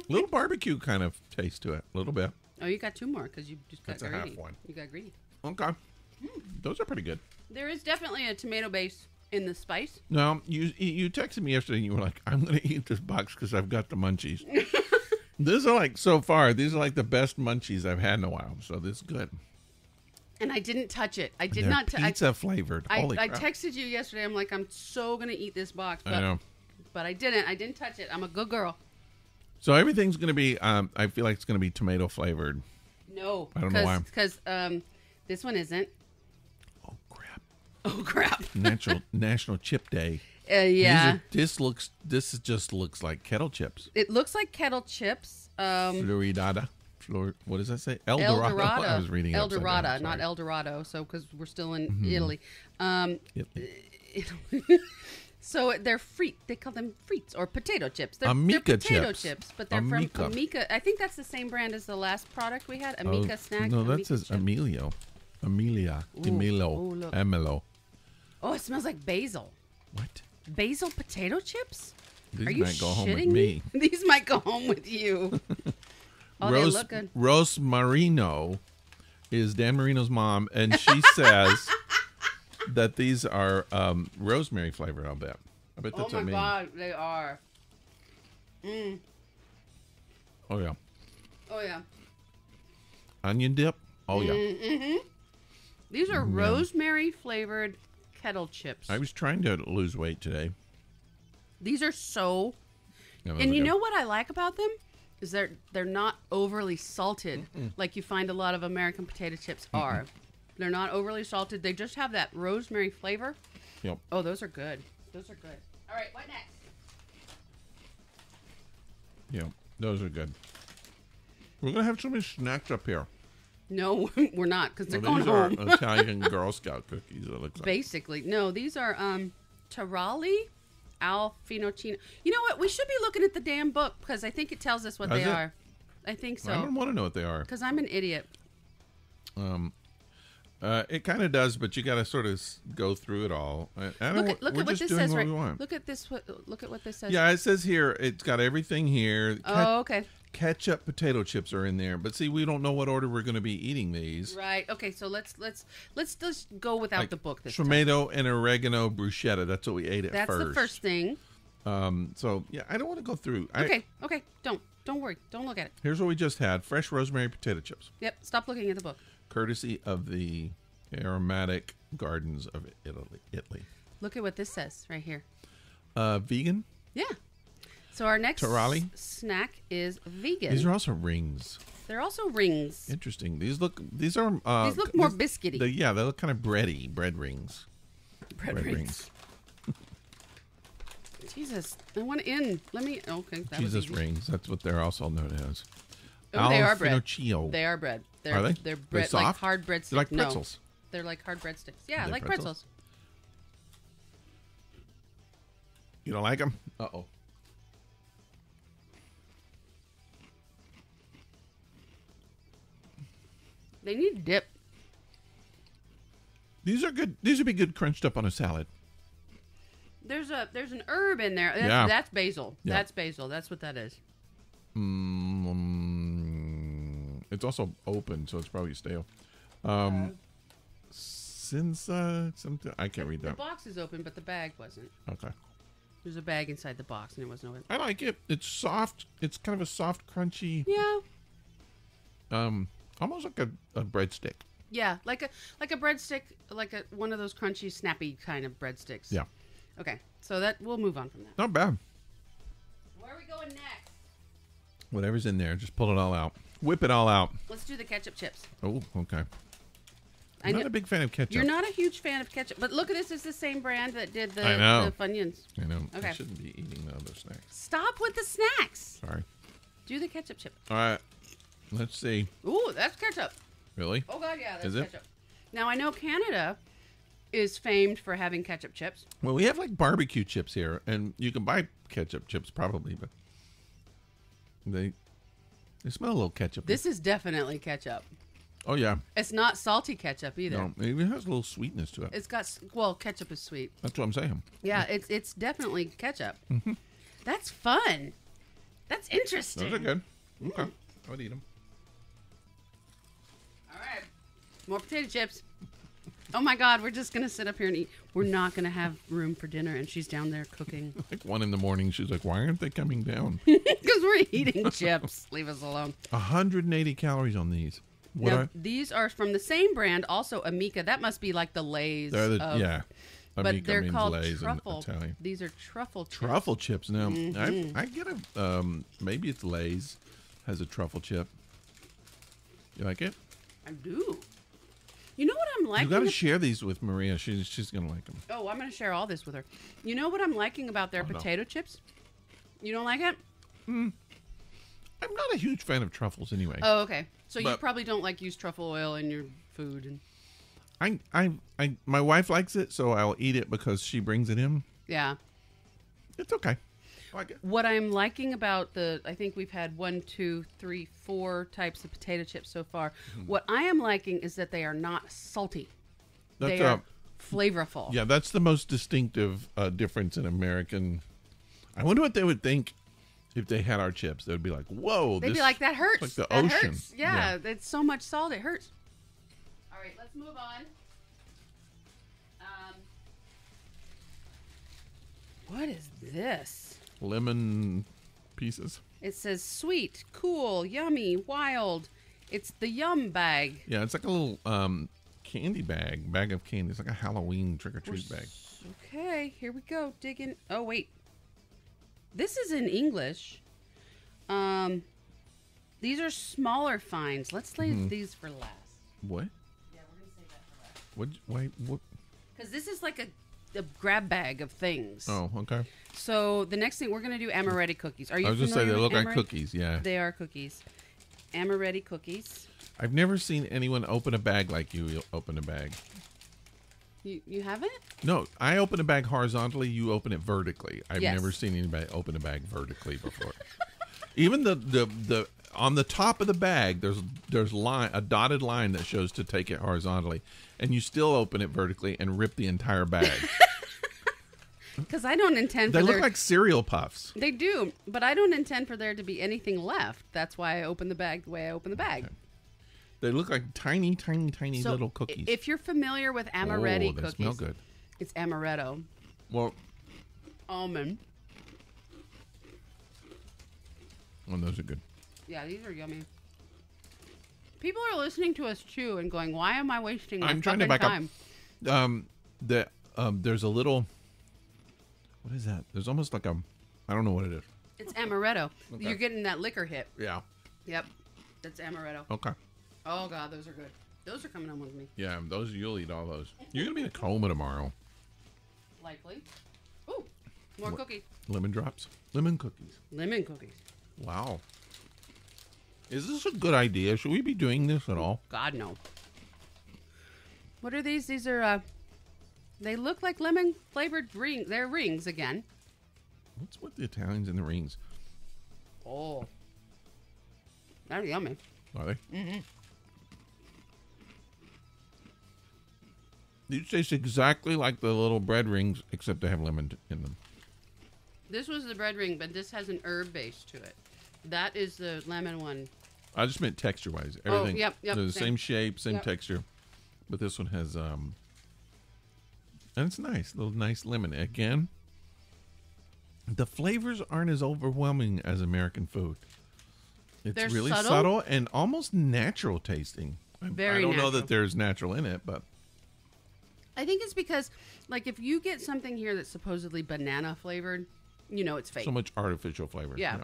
Little barbecue kind of taste to it. A little bit. Oh, you got two more because you just got That's a greedy. half one. You got greedy. Okay. Those are pretty good. There is definitely a tomato base in the spice. No, you texted me yesterday and you were like, I'm going to eat this box because I've got the munchies. These are like, so far, these are like the best munchies I've had in a while. So this is good. And I didn't touch it. I did They're not. pizza flavored. Holy I crap. texted you yesterday. I'm like, I'm so going to eat this box. But, I know. But I didn't. I didn't touch it. I'm a good girl. So everything's going to be, I feel like it's going to be tomato flavored. No. I don't know why. Because this one isn't. Oh, crap. Oh, crap. National Chip Day. Yeah. This just looks like kettle chips. It looks like kettle chips. Floridada. What does that say? El Dorado. I was reading it El upside Dorado, down, not sorry. El Dorado. So, because we're still in Italy. Italy. So they're frites. They call them frites or potato chips. They're Amica potato chips. but they're Amica. from Amica. I think that's the same brand as the last product we had. Amica snack. No, that Amica says chip. Emilio. Amelia. Ooh, look. Emilo. Oh, it smells like basil. What? Basil potato chips? These Are you might go home with shitting me. These might go home with you. Oh, they look good. Rose Marino is Dan Marino's mom, and she says that these are rosemary flavored, I'll bet. I bet that's Oh what I my mean. God, they are. Oh, yeah. Oh yeah. Onion dip? Oh, yeah. Mm-hmm. These are rosemary flavored kettle chips. I was trying to lose weight today. These are so. Yeah, those And are you good. know what I like about them is they're not overly salted like you find a lot of American potato chips are. They're not overly salted. They just have that rosemary flavor. Yep. Oh, those are good. Those are good. All right, what next? Yeah, those are good. We're going to have so many snacks up here. No, we're not because they're going These home. are Italian Girl Scout cookies. It looks like. Basically, no. These are Tarali al Finocchino. You know what? We should be looking at the damn book because I think it tells us what Does they it? are. I think so. I don't want to know what they are. Because I'm an idiot. It kind of does, but you got to sort of go through it all. I don't. Look we're at what just this doing says what right. we want. Look at this. Look at what this says. Yeah, it says here it's got everything here. Oh, okay. Ketchup, potato chips are in there, but see, we don't know what order we're going to be eating these. Right. Okay. So let's just go without Like the book this time. tomato and oregano bruschetta. That's what we ate at That's first. the first thing. So yeah, I don't want to go through. Okay. Okay. Don't worry. Don't look at it. Here's what we just had: fresh rosemary potato chips, Yep. Stop looking at the book. courtesy of the aromatic gardens of Italy. Look at what this says right here. Vegan. Yeah. So our next Tarali? snack is vegan. These are also rings. They're also rings. Interesting. These are. These look more biscuity. They look kind of bready. Bread rings. Bread rings. Jesus, I want in. Let me. Okay, that was Jesus easy. rings. That's what they're also known as. Oh, they are bread. Finocchio. They are bread. Are they? They're They're bread, like soft? hard breadsticks. They're like No, pretzels. they're like hard breadsticks. Yeah, Are they like pretzels? pretzels. You don't like them? Uh-oh. They need dip. These are good. These would be good crunched up on a salad. There's an herb in there. That's, Yeah. that's basil. Yeah. That's basil. That's what that is. It's also open, so it's probably stale. Since something I can't read The that. box is open, but the bag wasn't. Okay. There's a bag inside the box, and it wasn't open. I like it. It's soft. It's kind of a soft, crunchy. Yeah. Almost like a breadstick. Yeah, like a breadstick, like one of those crunchy, snappy kind of breadsticks. Yeah. Okay, so we'll move on from that. Not bad. Where are we going next? Whatever's in there, just pull it all out. Whip it all out. Let's do the ketchup chips. Oh, okay. I I'm not know- a big fan of ketchup. You're not a huge fan of ketchup, but look at this. It's the same brand that did the I know. Funyuns. I know. I Okay. shouldn't be eating the other snacks. Stop with the snacks. Sorry. Do the ketchup chip. All right. Let's see. Ooh, that's ketchup. Really? Oh, God, yeah, that's Is it? ketchup. Now, I know Canada is famed for having ketchup chips. Well, we have like barbecue chips here, and you can buy ketchup chips probably, but they smell a little ketchup. This is definitely ketchup. Oh yeah. It's not salty ketchup either. No, it even has a little sweetness to it. It's got, well, ketchup is sweet. That's what I'm saying. Yeah, it's definitely ketchup. Mm-hmm. That's fun. That's interesting. Those are good. Okay. I would eat them. All right. More potato chips. Oh my God, we're just going to sit up here and eat. We're not going to have room for dinner, and she's down there cooking. Like 1 a.m, she's like, why aren't they coming down? Because we're eating chips. Leave us alone. 180 calories on these. These are from the same brand, also Amica. That must be like the Lay's. Yeah. But Amica they're means called Lay's in truffle. Italian. These are truffle chips. Truffle chips. Now, I get a, maybe it's Lay's has a truffle chip. You like it? I do. You know what I'm liking? You got to share these with Maria. She's going to like them. Oh, I'm going to share all this with her. You know what I'm liking about their potato chips? You don't like it? I'm not a huge fan of truffles anyway. Oh, okay. So you probably don't use truffle oil in your food. And My wife likes it, so I'll eat it because she brings it in. Yeah. It's okay. I like it. What I'm liking about I think we've had 1, 2, 3, 4 types of potato chips so far. What I am liking is that they are not salty. They are flavorful. Yeah, that's the most distinctive difference in American. I wonder what they would think if they had our chips. They would be like, "Whoa!" They'd be like, "That hurts." Like the that ocean. Hurts. Yeah, it's so much salt, it hurts. All right, let's move on. What is this? Lemon pieces. It says sweet, cool, yummy, wild. It's the yum bag. Yeah, it's like a little candy bag of candy. It's like a Halloween trick-or-treat bag. Okay, here we go. Dig in. Oh, wait. This is in English. These are smaller finds. Let's leave these for last. What? Yeah, we're going to save that for last. What? Because this is like a grab bag of things. Oh, okay. So the next thing, we're going to do amaretti cookies. Are you I was just saying, they look like amaretti? cookies, yeah. They are cookies. Amaretti cookies. I've never seen anyone open a bag like you open a bag. You haven't? No, I open a bag horizontally. You open it vertically. I've Yes. never seen anybody open a bag vertically before. Even the on the top of the bag, there's a dotted line that shows to take it horizontally, and you still open it vertically and rip the entire bag. Because I don't intend They for look like cereal puffs. They do, but I don't intend for there to be anything left. That's why I open the bag the way I open the bag. Okay. They look like tiny So little cookies. If you're familiar with amaretti they cookies, smell good. It's amaretto. Well, Almond. those are good. Yeah, these are yummy. People are listening to us chew and going, "Why am I wasting my I'm trying to fucking back time?" up. There's a little. What is that? There's almost like a. I don't know what it is. It's amaretto. Okay. You're getting that liquor hit. Yeah. Yep, that's amaretto. Okay. Oh God, those are good. Those are coming home with me. Yeah, those you'll eat all those. You're gonna be in a coma tomorrow. Likely. Ooh, more cookies. Lemon drops. Lemon cookies. Lemon cookies. Wow. Is this a good idea? Should we be doing this at all? God, no. What are these? These are, they look like lemon flavored rings. They're rings again. What's with the Italians and the rings? Oh. They're yummy. Are they? Mm-hmm. These taste exactly like the little bread rings, except they have lemon in them. This was the bread ring, but this has an herb base to it. That is the lemon one. I just meant texture-wise. Everything. Yep. They're the Same. same shape, same Yep. texture. But this one has, and it's nice. Little nice lemon. Again, the flavors aren't as overwhelming as American food. It's They're really subtle? subtle and almost natural tasting. Very I don't know natural. that there's natural in it, but I think it's because, like, if you get something here that's supposedly banana flavored, you know it's fake. so much artificial flavor. Yeah.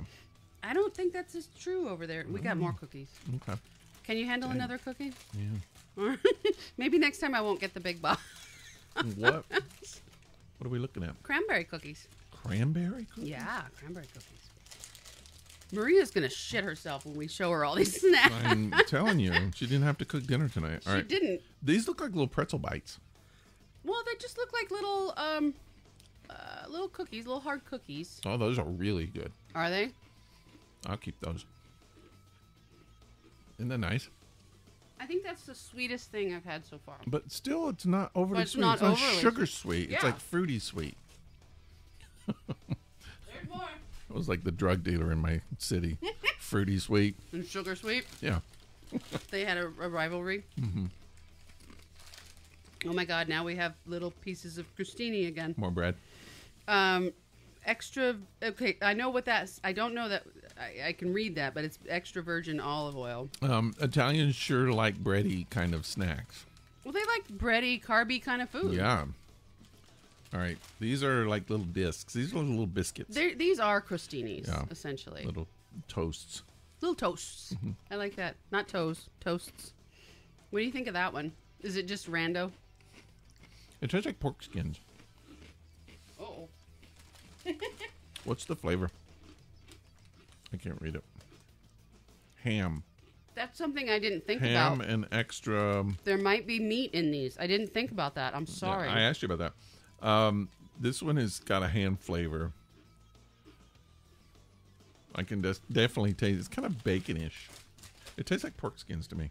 I don't think that's as true over there. We got more cookies. Okay. Can you handle another cookie? Yeah. Maybe next time I won't get the big box. What? What are we looking at? Cranberry cookies. Cranberry cookies? Yeah, cranberry cookies. Maria's going to shit herself when we show her all these snacks. I'm telling you, she didn't have to cook dinner tonight. All She right. didn't. These look like little pretzel bites. Well, they just look like little little cookies, little hard cookies. Oh, those are really good. Are they? I'll keep those. Isn't that nice? I think that's the sweetest thing I've had so far. But still, it's not overly But it's sweet. not It's not overly sugar sweet. It's Yeah. like fruity sweet. There's more. I was like the drug dealer in my city. Fruity sweet. And sugar sweet. Yeah. They had a rivalry. Mm-hmm. Oh my God! Now we have little pieces of crostini again. More bread. Extra. Okay, I know what that's. I don't know that. I can read that, but it's extra virgin olive oil. Italians sure like bready kind of snacks. Well, they like bready, carby kind of food. Yeah. All right. These are like little discs. These are little biscuits. These are crostinis, Yeah. essentially. Little toasts. Little toasts. Mm-hmm. I like that. Not toes, toasts. What do you think of that one? Is it just rando? It tastes like pork skins. Oh. What's the flavor? I can't read it. Ham. That's something I didn't think Ham about. and extra. There might be meat in these. I didn't think about that. I'm sorry. I asked you about that. This one has got a ham flavor. I can definitely taste. It's kind of baconish. It tastes like pork skins to me.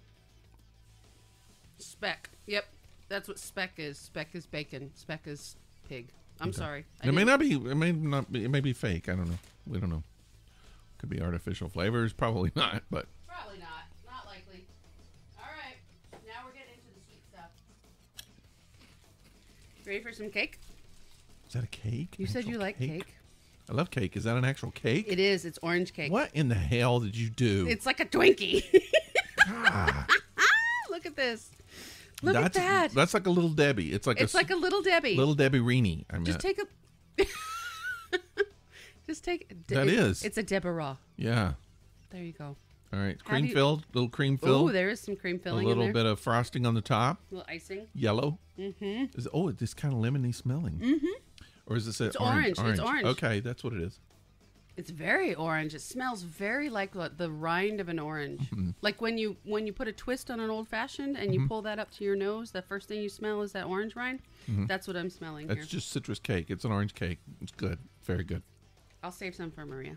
Speck. Yep. That's what speck is. Speck is bacon. Speck is pig. I'm Okay. sorry. It may not be. It may not be. It may be fake. I don't know. We don't know. Could be artificial flavors. Probably not. But Probably not. Not likely. All right. Now we're getting into the sweet stuff. Ready for some cake? is that a cake? You said Actual you like cake. I love cake. Is that an actual cake? It is. It's orange cake. What in the hell did you do? It's like a Twinkie. Ah, Look at this. Look at that. That's like a little Debbie. It's like It's like a little Debbie. little Debbie Reenie. I mean, Just take a. Just take. That is. It's a Deborah. yeah. There you go. All right, How do cream you- filled, little cream Oh, filled, there is some cream a filling little in there. bit of frosting on the top, A little icing. yellow. Mm-hmm. Oh, it's kind of lemony smelling. Mm-hmm. Or is this It's orange. It's orange. Okay, that's what it is. It's very orange. It smells very like the rind of an orange. Mm-hmm. Like when you put a twist on an old fashioned and you pull that up to your nose, the first thing you smell is that orange rind. That's what I'm smelling here. It's just citrus cake. It's an orange cake. It's good. Very good. I'll save some for Maria.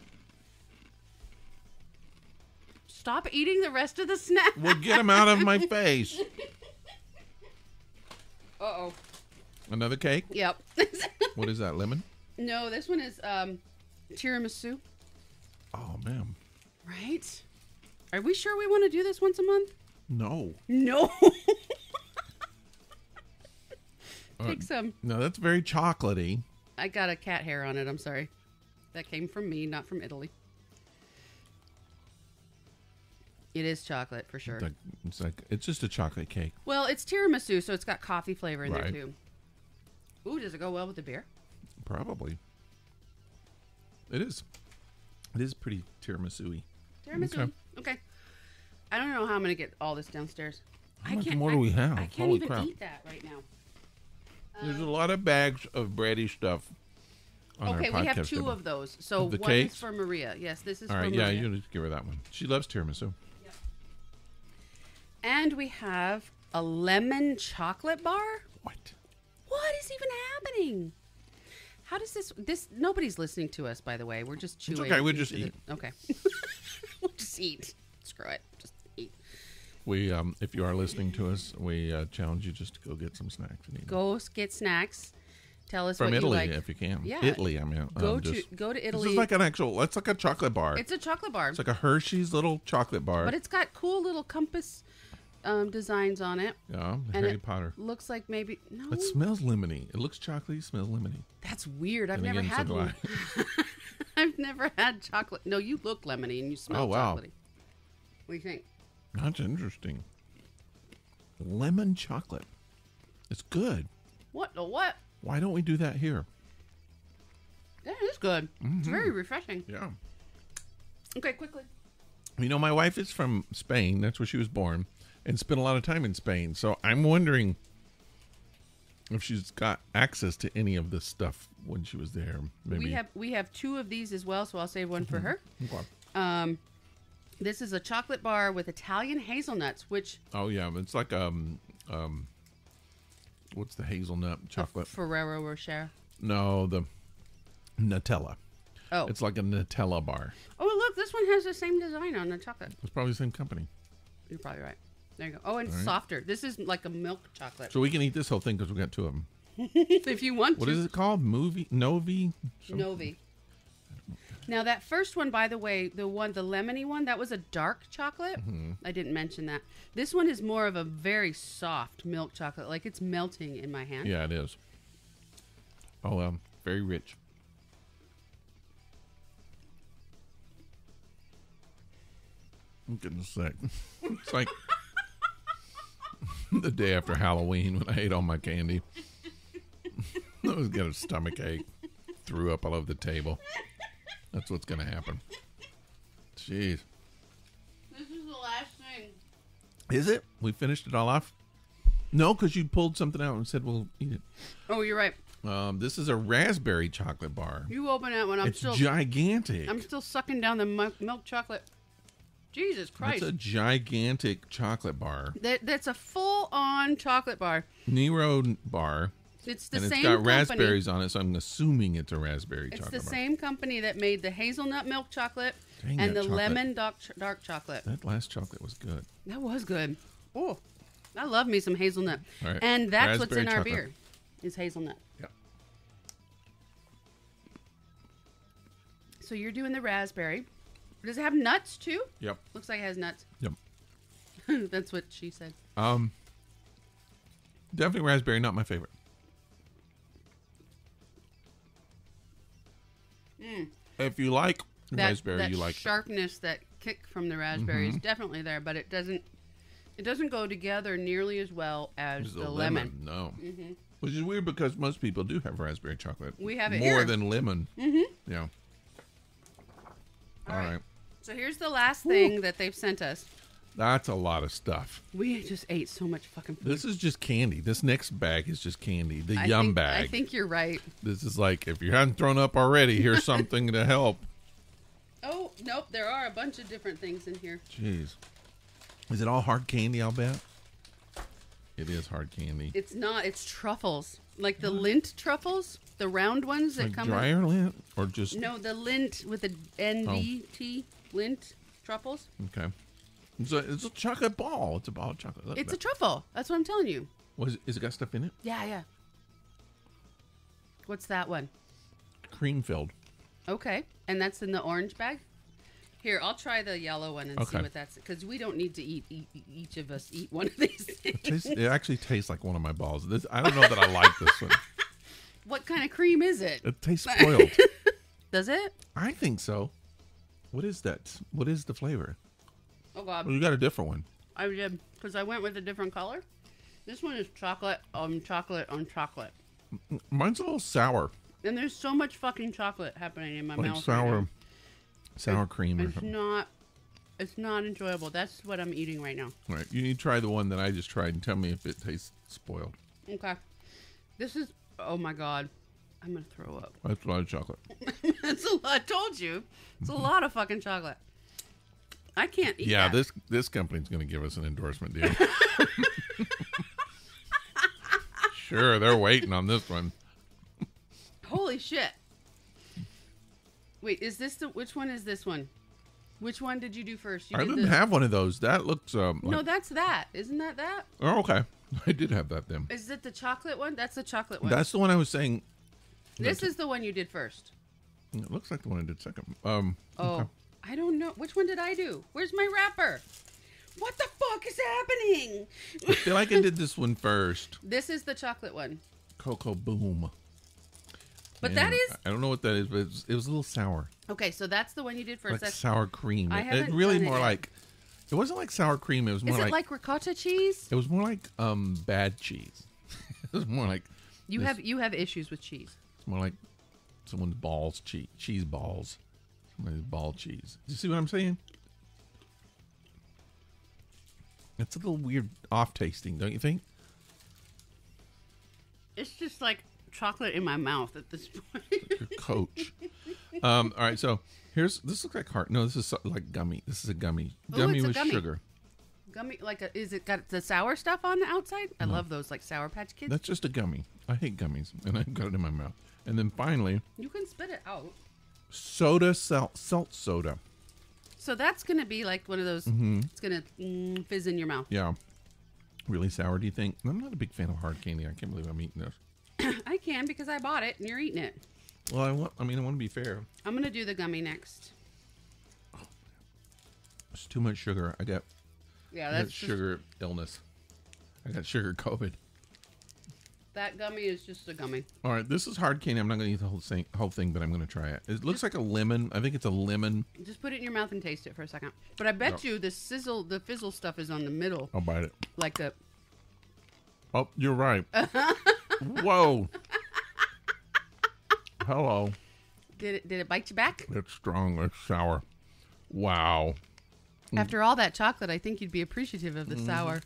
Stop eating the rest of the snack. Well, get them out of my face. Uh-oh. Another cake? Yep. What is that, lemon? No, this one is tiramisu. Oh, man. Right? Are we sure we want to do this once a month? No. No. Uh, Take some. No, that's very chocolatey. I got a cat hair on it. I'm sorry. That came from me, not from Italy. It is chocolate for sure. It's just a chocolate cake. Well, it's tiramisu, so it's got coffee flavor in there Right. too. Ooh, does it go well with the beer? Probably. It is. It is pretty tiramisu-y. Tiramisu. Okay. I don't know how I'm going to get all this downstairs. How much more do we have? I can't Holy even crap. eat that right now. There's a lot of bags of bready stuff on Okay, our we have podcast two table. of those. So The one cakes? is for Maria. Yes, this is All for right, Maria. yeah, you just give her that one. She loves tiramisu. And we have a lemon chocolate bar. What? What is even happening? How does this nobody's listening to us, by the way. We're just chewing. okay, we'll just into eat. Okay. We'll just eat. Screw it. Just eat. We, if you are listening to us, we challenge you just to go get some snacks and eat. Go get snacks. Tell us From what Italy, you like. if you can. Yeah. Italy, I mean. Go just, to This Italy. is like an actual. It's like a chocolate bar. It's a chocolate bar, It's like a Hershey's little chocolate bar. but it's got cool little compass designs on it. Yeah, And Harry it Potter. looks like maybe no. It smells lemony. It looks chocolatey. Smells lemony. That's weird. I've And never again, so had do one. I've never had chocolate. No, you look lemony and you smell Oh, wow. chocolatey. What do you think? That's interesting. Lemon chocolate. It's good. What the what? Why don't we do that here? That is good. It's very refreshing. Yeah. Okay, quickly. You know, my wife is from Spain. That's where she was born, and spent a lot of time in Spain. So I'm wondering if she's got access to any of this stuff when she was there. Maybe. We have two of these as well, so I'll save one for her. Okay. This is a chocolate bar with Italian hazelnuts, which Oh yeah, it's like what's the hazelnut chocolate? Ferrero Rocher. No, the Nutella. Oh, It's like a Nutella bar. oh, look, this one has the same design on the chocolate. It's probably the same company. You're probably right. There you go. Oh, and it's All right. softer. This is like a milk chocolate. So we can eat this whole thing because we got two of them. If you want What to. is it called? Novi? Novi. Now that first one, by the way, the lemony one, that was a dark chocolate. I didn't mention that. This one is more of a very soft milk chocolate, like it's melting in my hand. Yeah, it is. Oh, very rich. I'm getting sick. It's like the day after Halloween when I ate all my candy. I was getting a stomach ache. Threw up all over the table. That's what's going to happen. Jeez. This is the last thing. Is it? We finished it all off? No, because you pulled something out and said we'll eat it. Oh, you're right. This is a raspberry chocolate bar. You open that one. It's gigantic. I'm still sucking down the milk chocolate. Jesus Christ. It's a gigantic chocolate bar. That's a full-on chocolate bar. Nero bar. It's the and same it's got company. raspberries on it, so I'm assuming it's a raspberry It's chocolate the bar. same company that made the hazelnut milk chocolate Dang, and that the chocolate. lemon dark chocolate. That last chocolate was good. That was good. Oh, I love me some hazelnut. All right. And that's what's in Raspberry our chocolate. beer, is hazelnut. Yep. So you're doing the raspberry. Does it have nuts too? Yep. Looks like it has nuts. Yep. That's what she said. Definitely raspberry, not my favorite. If you like raspberry, that you like sharpness, that kick from the raspberry is definitely there, but it doesn't go together nearly as well as the lemon. No. Which is weird because most people do have raspberry chocolate. We have it more here. than lemon. Yeah. All right. So here's the last thing that they've sent us. That's a lot of stuff. We just ate so much fucking food. This is just candy. This next bag is just candy. The bag. I think you're right. This is like, if you hadn't thrown up already, here's something to help. Oh, nope. There are a bunch of different things in here. Jeez. Is it all hard candy, I'll bet? It is hard candy. It's not. It's truffles. Like the lint truffles. The round ones that Like come dryer lint or just... No, the lint with the NVT. Lint truffles. Okay. It's a chocolate ball. It's a ball of chocolate. Look at It's a that. truffle. That's what I'm telling you. Is it got stuff in it? Yeah. What's that one? Cream filled. Okay. And that's in the orange bag? Here, I'll try the yellow one and see Okay. what that's... Because we don't need to each of us eat one of these things. It actually tastes like one of my balls. I don't know that I like this one. What kind of cream is it? It tastes spoiled. Does it? I think so. What is that? What is the flavor? Oh, God. Well, you got a different one. I did. Because I went with a different color. This one is chocolate on chocolate on chocolate. Mine's a little sour. And there's so much fucking chocolate happening in my Like mouth. sour cream or It's something. it's not enjoyable. That's what I'm eating right now. All right. You need to try the one that I just tried and tell me if it tastes spoiled. Okay. This is, oh my God. I'm going to throw up. That's a lot of chocolate. That's a lot. I told you. It's a lot of fucking chocolate. I can't eat Yeah, that. this company's going to give us an endorsement deal. Sure, they're waiting on this one. Holy shit. Wait, which one is this one? Which one did you do first? You I didn't have one of those. That looks No, that's that. Isn't that? Oh, okay. I did have that then. Is it the chocolate one? That's the chocolate one. That's the one I was saying. This is the one you did first. It looks like the one I did second. Oh, Okay. I don't know. Which one did I do? Where's my wrapper? What the fuck is happening? I feel like I did this one first. This is the chocolate one. Cocoa Boom. But Man, that is... I don't know what that is, but it was a little sour. Okay, so that's the one you did first. Like That's... sour cream. I It haven't really done it more yet. like... It wasn't like sour cream. It was more Is it like ricotta cheese? It was more like bad cheese. It was more like... You have issues with cheese. It's more like someone's balls, cheese balls. Somebody's ball cheese. Do you see what I'm saying? It's a little weird off tasting, don't you think? It's just like chocolate in my mouth at this point. Your coach. All right, so This looks like heart. No, this is like gummy. This is a gummy. Ooh, Gummy it's a with gummy. sugar. Gummy, is it got the sour stuff on the outside? I love those, like Sour Patch Kids. That's just a gummy. I hate gummies, and I've got it in my mouth. And then finally, You can spit it out. soda, salt soda. So that's going to be like one of those, it's going to fizz in your mouth. Yeah. Really sour, do you think? I'm not a big fan of hard candy. I can't believe I'm eating this. I can because I bought it and you're eating it. Well, I want to be fair. I'm going to do the gummy next. It's too much sugar. I got That's just, sugar illness. I got sugar COVID. that gummy is just a gummy. All right, this is hard candy. I'm not going to eat the whole thing, but I'm going to try it. It looks like a lemon. I think it's a lemon. Just put it in your mouth and taste it for a second. But I bet you the fizzle stuff is on the middle. I'll bite it. Like a... Oh, you're right. Whoa. Hello. Did it bite you back? It's strong. It's sour. Wow. After all that chocolate, I think you'd be appreciative of the sour.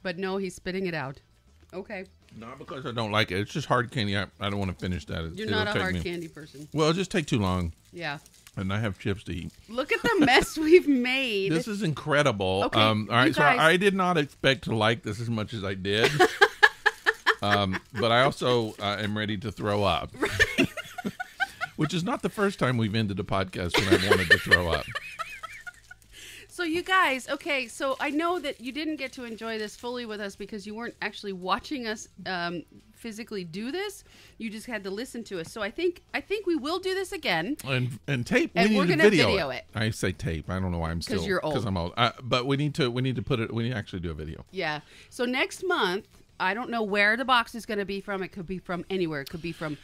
But no, he's spitting it out. Okay. Not because I don't like it. It's just hard candy. I don't want to finish that. You're not a hard candy person. Well, it'll just take too long. Yeah. And I have chips to eat. Look at the mess we've made. This is incredible. Okay, all right, you guys- so I did not expect to like this as much as I did. But I also am ready to throw up. Which is not the first time we've ended a podcast when I wanted to throw up. So you guys, okay, so I know that you didn't get to enjoy this fully with us because you weren't actually watching us physically do this. You just had to listen to us. So I think we will do this again. And tape. And we we're need to gonna video, video it. I say tape. I don't know why I'm still you're old. because I'm old. But we need to put it. We need to actually do a video. Yeah. So next month, I don't know where the box is going to be from. It could be from anywhere. It could be from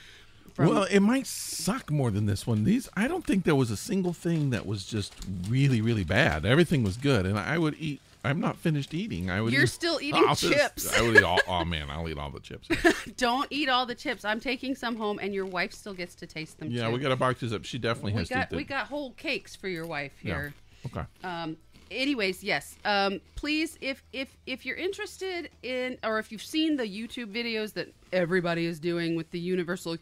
Well, it might suck more than this one. I don't think there was a single thing that was just really, really bad. Everything was good, and I would eat. I'm not finished eating. You're still eating chips. I would eat all. Oh man, I'll eat all the chips. Don't eat all the chips. I'm taking some home, and your wife still gets to taste them. Yeah, too. we got our boxes up. She definitely has to eat them. We got whole cakes for your wife here. Yeah. Okay. Anyways, yes. Please, if you're interested in, or if you've seen the YouTube videos that everybody is doing with the Universal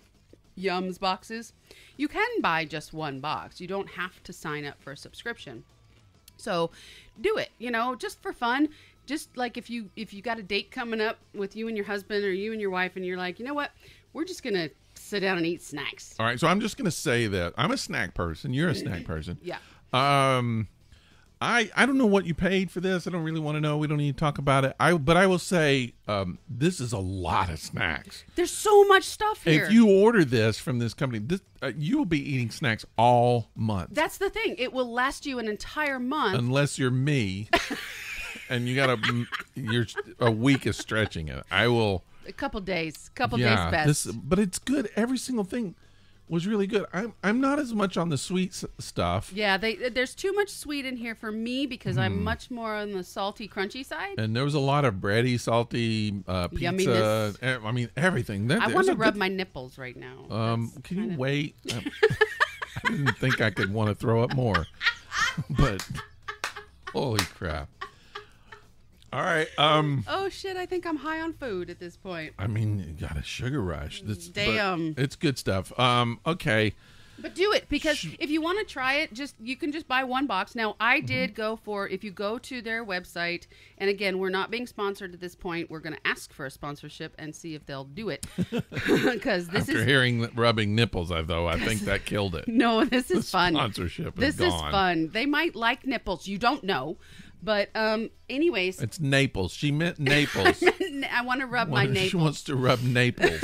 Yums boxes, you can buy just one box. You don't have to sign up for a subscription. So do it, just for fun. Just like if you got a date coming up with you and your husband or you and your wife and you're like, you know what, we're just going to sit down and eat snacks. All right, so I'm just going to say that I'm a snack person. You're a snack person. Yeah. I don't know what you paid for this. I don't really want to know. We don't need to talk about it. But I will say this is a lot of snacks. There's so much stuff here. If you order this from this company, you will be eating snacks all month. That's the thing. It will last you an entire month. Unless you're me, and you're a week is stretching it. I will. A couple days days best. But it's good. Every single thing was really good. I'm not as much on the sweet stuff. Yeah, there's too much sweet in here for me because I'm much more on the salty, crunchy side. And there was a lot of bready, salty pizza. Yumminess. I mean, everything. I want to rub my nipples right now. Can you wait? I didn't think I could want to throw up more. But holy crap. All right. Oh shit! I think I'm high on food at this point. I mean, you got a sugar rush. Damn. It's good stuff. Okay. But do it because if you want to try it, you can just buy one box. Now, I did go for, if you go to their website, and again, we're not being sponsored at this point. We're going to ask for a sponsorship and see if they'll do it. Because After hearing rubbing nipples, I think that killed it. No, this is fun. Sponsorship is gone. This is fun. They might like nipples. You don't know. But anyways. It's Naples. She meant Naples. I want to rub my Naples. She wants to rub Naples.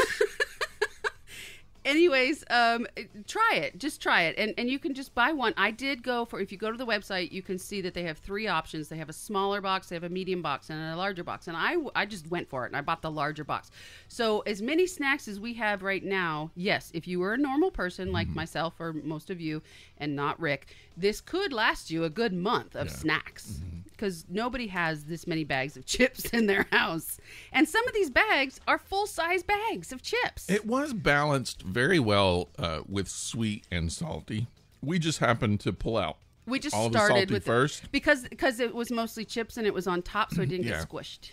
Anyways, try it. Just try it. And you can just buy one. I did go for, if you go to the website, you can see that they have 3 options. They have a smaller box, they have a medium box, and a larger box. And I just went for it, and I bought the larger box. So as many snacks as we have right now, yes, if you were a normal person like myself or most of you, and not Rick, this could last you a good month of snacks. Because nobody has this many bags of chips in their house. And some of these bags are full-size bags of chips. It was balanced very well with sweet and salty. We just happened to pull out. We just all started the with first because it was mostly chips and it was on top, so it didn't get squished.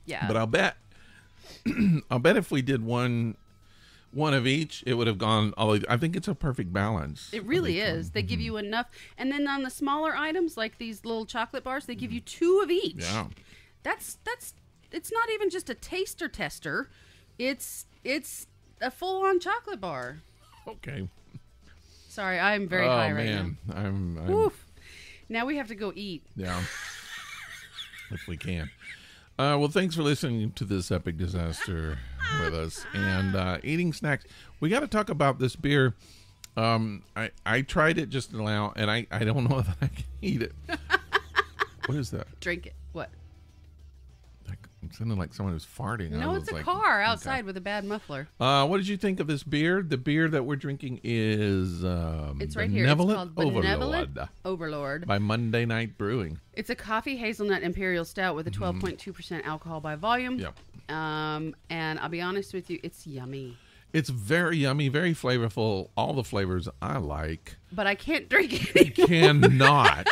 Yeah, but I'll bet if we did one one of each, it would have gone. I think it's a perfect balance. It really is. They give you enough, and then on the smaller items like these little chocolate bars, they give you 2 of each. Yeah, that's. It's not even just a taster tester. It's a full-on chocolate bar. Okay. Sorry, I'm very high right man. now. I'm Oof. Now we have to go eat. Yeah. If we can. Well, thanks for listening to this epic disaster with us and eating snacks. We got to talk about this beer. I tried it just now, and I don't know if I can eat it. What is that? Drink it. What? It sounded like someone was farting. No, it's a car outside with a bad muffler. What did you think of this beer? The beer that we're drinking is it's right here. It's called Benevolent Overlord. Overlord By Monday Night Brewing. It's a coffee hazelnut imperial stout with a 12.2% alcohol by volume. Yep. And I'll be honest with you, it's yummy. It's very yummy, very flavorful. All the flavors I like. But I can't drink it You cannot.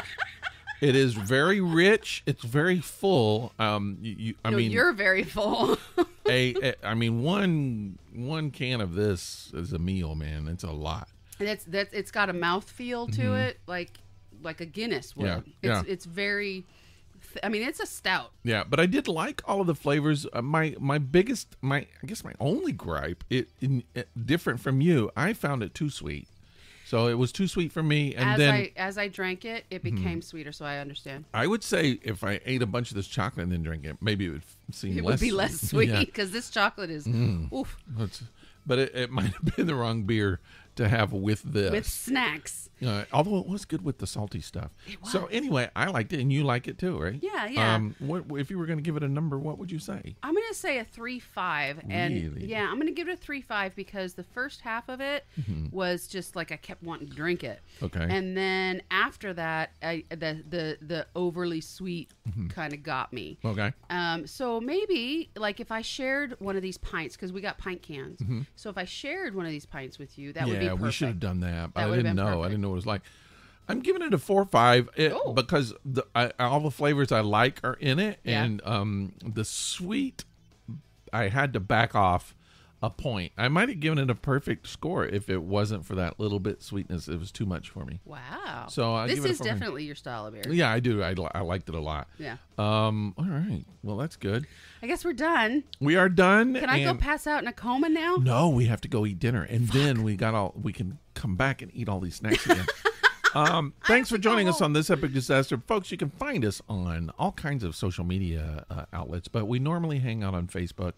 It is very rich. It's very full. You're very full. One can of this is a meal, man. It's a lot. And it's got a mouth feel to it, like a Guinness would. Yeah. It's very. It's a stout. Yeah, but I did like all of the flavors. My only gripe, different from you, I found it too sweet. So it was too sweet for me. And as I drank it, it became sweeter. So I understand. I would say if I ate a bunch of this chocolate and then drank it, maybe it would seem it less. Would be less sweet because this chocolate is. Oof. But it might have been the wrong beer to have with this. With snacks. Although it was good with the salty stuff. It was. So anyway, I liked it, and you like it too, right? Yeah. What if you were going to give it a number? What would you say? I'm going to say a 3.5, and Really? yeah, I'm going to give it a 3.5 because the first half of it was just like I kept wanting to drink it. Okay. And then after that, the overly sweet kind of got me. Okay. So maybe like if I shared one of these pints, because we got pint cans. So if I shared one of these pints with you, that would be perfect. We should have done that. But That I would have didn't been know. perfect. I didn't know what it was like. I'm giving it a 4.5 because all the flavors I like are in it, and the sweet, I had to back off a point. I might have given it a perfect score if it wasn't for that little bit sweetness. It was too much for me. Wow. So I this give it a is 4.5. definitely your style of beer. Yeah, I do. I liked it a lot. Yeah. All right. Well, that's good. I guess we're done. We are done. Can I go pass out in a coma now? No, we have to go eat dinner, and then we can come back and eat all these snacks again. Thanks for joining us on this epic disaster, folks. You can find us on all kinds of social media outlets, but we normally hang out on Facebook.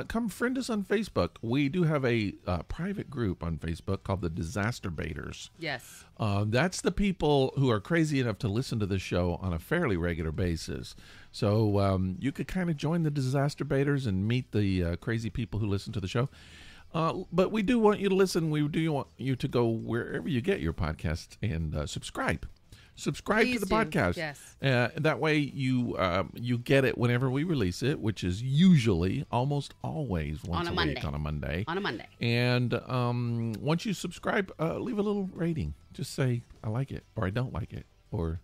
Come friend us on Facebook. We do have a private group on Facebook called the Disaster Baiters. Yes. That's the people who are crazy enough to listen to the show on a fairly regular basis. So you could kind of join the Disaster Baiters and meet the crazy people who listen to the show. But we do want you to listen. We do want you to go wherever you get your podcasts and subscribe. Subscribe Please to the do. podcast. Yes. That way you get it whenever we release it, which is usually almost always once a week on a Monday. On a Monday. And once you subscribe, leave a little rating. Just say, I like it, or I don't like it, or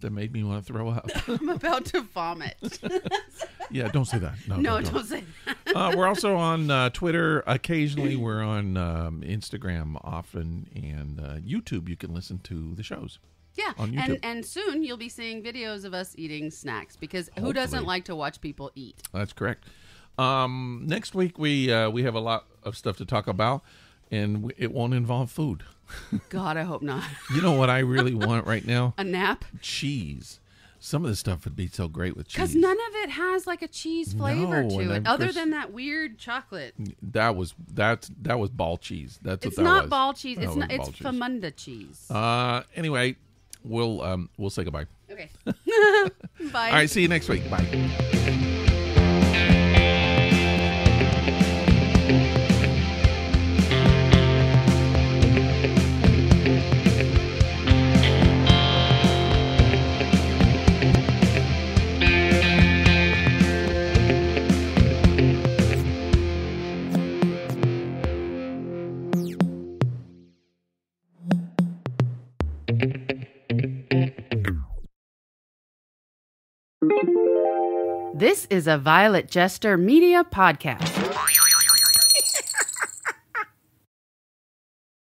that made me want to throw up. I'm about to vomit. Yeah, don't say that. No, don't say that. We're also on Twitter. Occasionally, we're on Instagram often, and YouTube. You can listen to the shows. Yeah, on YouTube. And soon you'll be seeing videos of us eating snacks because who doesn't like to watch people eat? That's correct. Next week we have a lot of stuff to talk about, and it won't involve food. God, I hope not. You know what I really want right now? A nap? Cheese. Some of this stuff would be so great with cheese. Because none of it has like a cheese flavor to it, other Chris, than that weird chocolate. That was ball cheese. That's it's what that not was. ball cheese. It's No, not. it It's was ball cheese. Famunda cheese. Anyway, we'll say goodbye. Okay. Bye. All right. See you next week. Bye. This is a Violet Jester Media podcast.